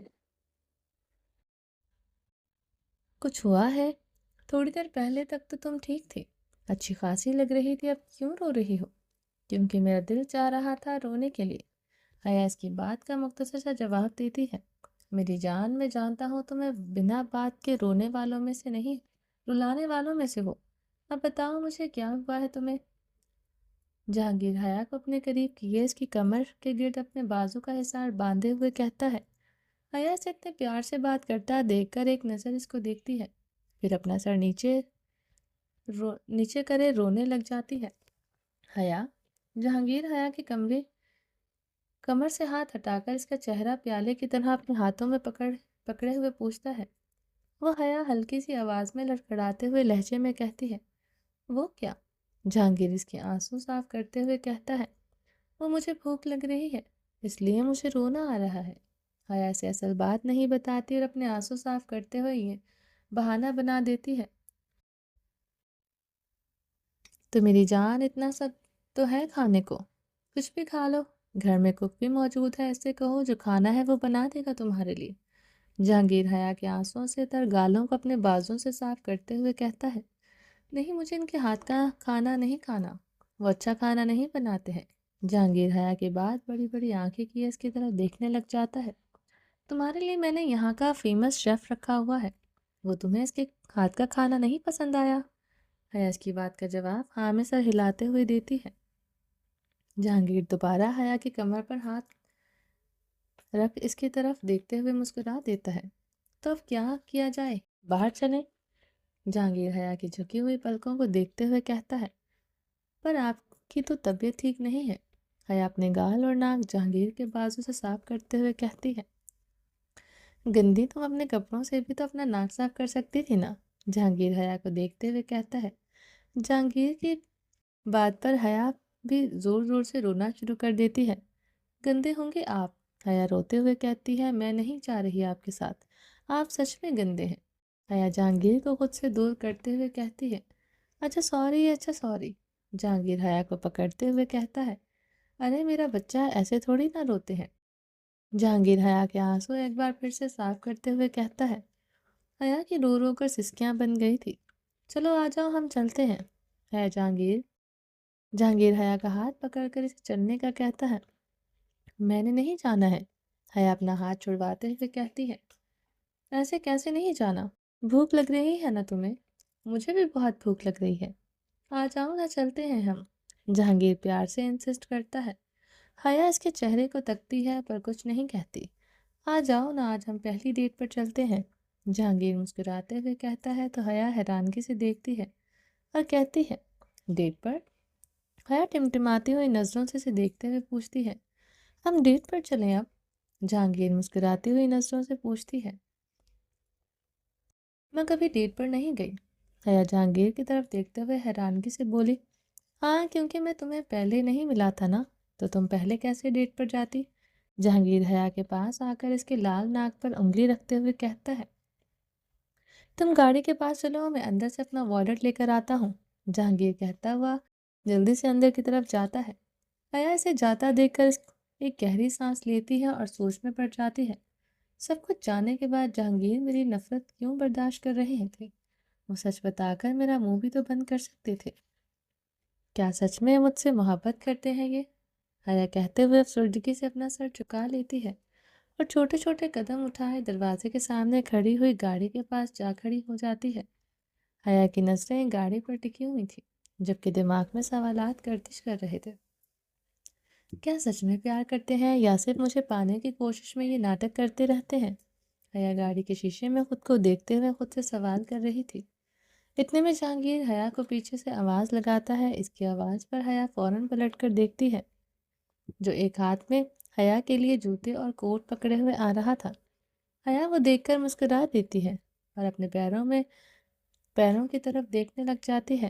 کچھ ہوا ہے؟ تھوڑی دیر پہلے تک تو تم ٹھیک تھی، اچھی خاصی لگ رہی تھی، اب کیوں رو رہی ہو؟ کیونکہ میرا دل چاہ رہا تھا رونے کے لیے، حیا اس کی بات کا مختصر سا جواب دیتی ہے۔ میری جان، میں جانتا ہوں تمہیں بنا بات کے رونے والوں میں سے نہیں، رلانے والوں میں سے ہو۔ اب بتاؤ مجھے کیا ہوا ہے تمہیں؟ جہانگیر حیا کو اپنے قریب کیے اس کی کمر کے گرد اپنے بازو کا حصار باندھے ہوئے کہتا ہے۔ حیا اسے اتنے پیار سے بات کرتا دیکھ کر ایک نظر اس کو دیکھتی ہے، پھر اپنا سر نیچے کرے رونے لگ جاتی ہے۔ حیا جہانگیر حیا کی کمر سے ہاتھ ہٹا کر اس کا چہرہ پیالے کی طرح اپنے ہاتھوں میں پکڑے ہوئے پوچھتا ہے۔ وہ حیا ہلکی سی آواز میں لڑکھڑاتے ہوئے لہجے میں کہتی ہے، وہ کیا؟ جہانگیر اس کے آنسو صاف کرتے ہوئے کہتا ہے، وہ مجھے بھوک لگ رہی ہے، اس لیے مجھے رونا آ رہا ہے۔ حیا سے اصل بات نہیں بتاتی اور اپنے آنسو صاف کرتے ہوئے یہ بہانہ بنا دیتی ہے، تو میری جان اتنا سب تو ہے کھانے کو، کچھ بھی کھا لو، گھر میں کک بھی موجود ہے، ایسے کہو جو کھانا ہے وہ بنا دے گا تمہارے لیے۔ جہانگیر حیا کے آنسوؤں سے تر گالوں کو اپنے بازوں سے صاف کرتے ہوئے کہتا ہے، نہیں، مجھے ان کے ہاتھ کا کھانا نہیں کھانا، وہ اچھا کھانا نہیں بناتے ہیں۔ جہانگیر حیا کے بعد بڑی بڑی آنکھیں کیے اس کی طرف دیکھنے لگ جاتا ہے، تمہارے لیے میں نے یہاں کا فیمس شیف رکھا ہوا ہے، وہ تمہیں اس کے ہاتھ کا کھانا نہیں پسند آیا؟ حیا اس کی بات کا جواب ہاں میں سر ہلاتے ہوئے دیتی ہے۔ جہانگیر دوبارہ حیا کی کمر پر ہاتھ رکھ اس کی طرف دیکھتے ہوئے مسکرا دیتا ہے، تو اب کیا کیا جائے، باہر چلیں؟ جہانگیر حیا کی جھکی ہوئی پلکوں کو دیکھتے ہوئے کہتا ہے، پر آپ کی تو طبیعت ٹھیک نہیں ہے۔ حیا اپنے گال اور ناک جہانگیر کے بازو سے صاف کرتے ہوئے کہتی ہے، گندی، تم اپنے کپڑوں سے بھی تو اپنا ناک صاف کر سکتی تھی نا؟ جہانگیر حیا کو دیکھتے ہوئے کہتا ہے۔ جہانگیر کی بات پر حیا بھی زور زور سے رونا شروع کر دیتی ہے، گندے ہوں گے آپ؟ حیا روتے ہوئے کہتی ہے، میں نہیں چاہ رہی آپ کے ساتھ، آپ سچ میں گندے ہیں۔ حیا جہانگیر کو خود سے دور کرتے ہوئے کہتی ہے، اچھا سوری، اچھا سوری۔ جہانگیر حیا کو پکڑتے ہوئے کہتا ہے، ارے میرا بچہ، ایسے تھوڑی نہ روتے ہیں۔ جہانگیر حیا کے آنسو ایک بار پھر سے صاف کرتے ہوئے کہتا ہے، حیا کی رو رو کر سسکیاں بن گئی تھی، چلو آ جاؤ ہم چلتے ہیں۔ ہے جہانگیر حیا کا ہاتھ پکڑ کر اسے چلنے کا کہتا ہے، میں نے نہیں جانا ہے۔ حیا اپنا ہاتھ چھڑواتے ہوئے کہتی ہے، ایسے کیسے نہیں جانا؟ بھوک لگ رہی ہے نا تمہیں؟ مجھے بھی بہت بھوک لگ رہی ہے، آ جاؤ نا، چلتے ہیں ہم۔ جہانگیر پیار سے انسسٹ کرتا ہے۔ حیا اس کے چہرے کو تکتی ہے پر کچھ نہیں کہتی۔ آ جاؤ نا، آج ہم پہلی ڈیٹ پر چلتے ہیں۔ جہانگیر مسکراتے ہوئے کہتا ہے تو حیا حیرانگی سے دیکھتی ہے اور کہتی ہے، ڈیٹ پر؟ حیا ٹمٹماتی ہوئی نظروں سے اسے دیکھتے ہوئے پوچھتی ہے، ہم ڈیٹ پر چلیں اب؟ جہانگیر مسکراتی ہوئی نظروں سے پوچھتی ہے، میں کبھی ڈیٹ پر نہیں گئی۔ حیا جہانگیر کی طرف دیکھتے ہوئے حیرانگی سے بولی، ہاں کیونکہ میں تمہیں پہلے نہیں ملا تھا نا، تو تم پہلے کیسے ڈیٹ پر جاتی؟ جہانگیر حیا کے پاس آ کر اس کے لال ناک پر انگلی رکھتے ہوئے کہتا ہے، تم گاڑی کے پاس چلو، میں اندر سے اپنا والیٹ لے کر آتا ہوں۔ جہانگیر کہتا ہوا جلدی سے اندر کی طرف جاتا ہے۔ حیا اسے جاتا دیکھ کر ایک گہری سانس لیتی ہے اور سوچ میں پڑ جاتی ہے، سب کچھ جانے کے بعد جہانگیر میری نفرت کیوں برداشت کر رہے تھے؟ وہ سچ بتا کر میرا منہ بھی تو بند کر سکتے تھے۔ کیا سچ میں مجھ سے محبت کرتے ہیں یہ؟ حیا کہتے ہوئے افسردگی سے اپنا سر چکا لیتی ہے اور چھوٹے چھوٹے قدم اٹھائے دروازے کے سامنے کھڑی ہوئی گاڑی کے پاس جا کھڑی ہو جاتی ہے۔ حیا کی نظریں گاڑی پر ٹکی ہوئی تھیں جبکہ دماغ میں سوالات گردش کر رہے تھے، کیا سچ میں پیار کرتے ہیں یا صرف مجھے پانے کی کوشش میں یہ ناٹک کرتے رہتے ہیں؟ حیا گاڑی کے شیشے میں خود کو دیکھتے ہوئے خود سے سوال کر رہی تھی۔ اتنے میں جہانگیر حیا کو پیچھے سے آواز لگاتا ہے۔ اس کی آواز پر حیا فوراً پلٹ کر دیکھتی ہے، جو ایک ہاتھ میں حیا کے لیے جوتے اور کوٹ پکڑے ہوئے آ رہا تھا۔ حیا وہ دیکھ کر مسکرا دیتی ہے اور اپنے پیروں کی طرف دیکھنے لگ جاتی ہے۔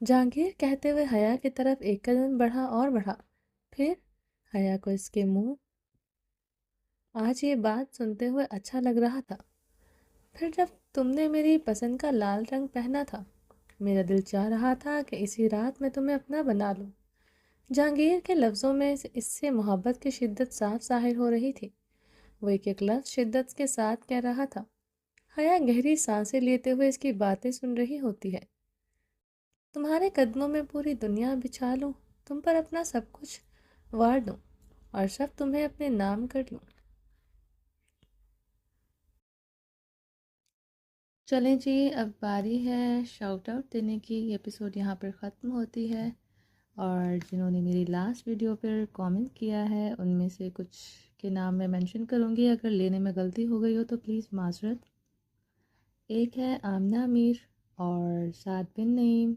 جہانگیر کہتے ہوئے حیا کی طرف ایک قدم بڑھا اور بڑھا، پھر حیا کو اس کے منہ آج یہ بات سنتے ہوئے اچھا لگ رہا تھا۔ پھر جب تم نے میری پسند کا لال رنگ پہنا تھا، میرا دل چاہ رہا تھا کہ اسی رات میں تمہیں اپنا بنا لوں۔ جہانگیر کے لفظوں میں اس سے محبت کی شدت صاف ظاہر ہو رہی تھی۔ وہ ایک ایک لفظ شدت کے ساتھ کہہ رہا تھا۔ حیا گہری سانسیں لیتے ہوئے اس کی باتیں سن رہی ہوتی ہے۔ تمہارے قدموں میں پوری دنیا بچھا لوں، تم پر اپنا سب کچھ وار دوں اور سب تمہیں اپنے نام کر لوں۔ چلیں جی، اب باری ہے شاؤٹ آؤٹ دینے کی۔ یہ ایپیسوڈ یہاں پر ختم ہوتی ہے، اور جنہوں نے میری لاسٹ ویڈیو پر کامنٹ کیا ہے ان میں سے کچھ کے نام میں مینشن کروں گی، اگر لینے میں غلطی ہو گئی ہو تو پلیز معذرت۔ ایک ہے آمنہ امیر، اور سعد بن نعیم،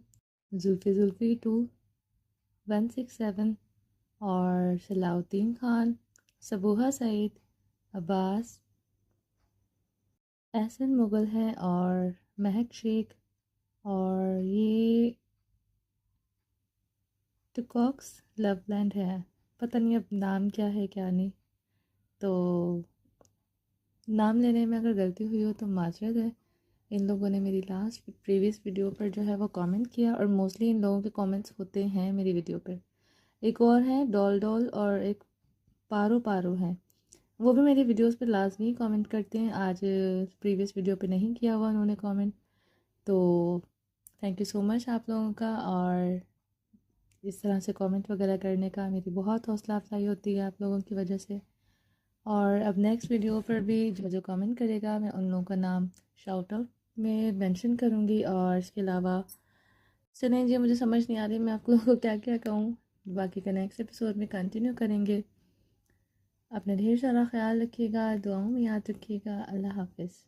زلفی 2167، اور صلاح الدین خان، صبوحہ سعید، عباس، احسن مغل ہے، اور مہک شیخ، اور یہ ٹکاکس لو لینڈ ہے۔ پتہ نہیں اب نام کیا ہے کیا نہیں، تو نام لینے میں اگر غلطی ہوئی ہو تو معذرت ہے۔ ان لوگوں نے میری لاسٹ پریویس ویڈیو پر جو ہے وہ کامنٹ کیا، اور موسٹلی ان لوگوں کے کامنٹس ہوتے ہیں میری ویڈیو پر۔ ایک اور ہے ڈول، اور ایک پارو ہے، وہ بھی میری ویڈیوز پہ لازمی کامنٹ کرتے ہیں۔ آج پریویس ویڈیو پہ نہیں کیا ہوا انہوں نے کامنٹ، تو تھینک یو سو مچ آپ لوگوں کا۔ اور اس طرح سے کامنٹ وغیرہ کرنے کا میری بہت حوصلہ افزائی ہوتی ہے آپ لوگوں کی وجہ سے۔ اور اب نیکسٹ ویڈیو پر بھی جو کامنٹ کرے گا میں ان لوگوں کا نام شاؤٹ آؤٹ میں مینشن کروں گی۔ اور اس کے علاوہ چلیں جی، مجھے سمجھ نہیں آ رہی میں آپ لوگوں کو کیا کیا کہوں، باقی کا نیکسٹ ایپیسوڈ میں کنٹینیو کریں گے۔ اپنا ڈھیر سارا خیال رکھیے گا، دعاؤں میں یاد رکھیے گا۔ اللہ حافظ۔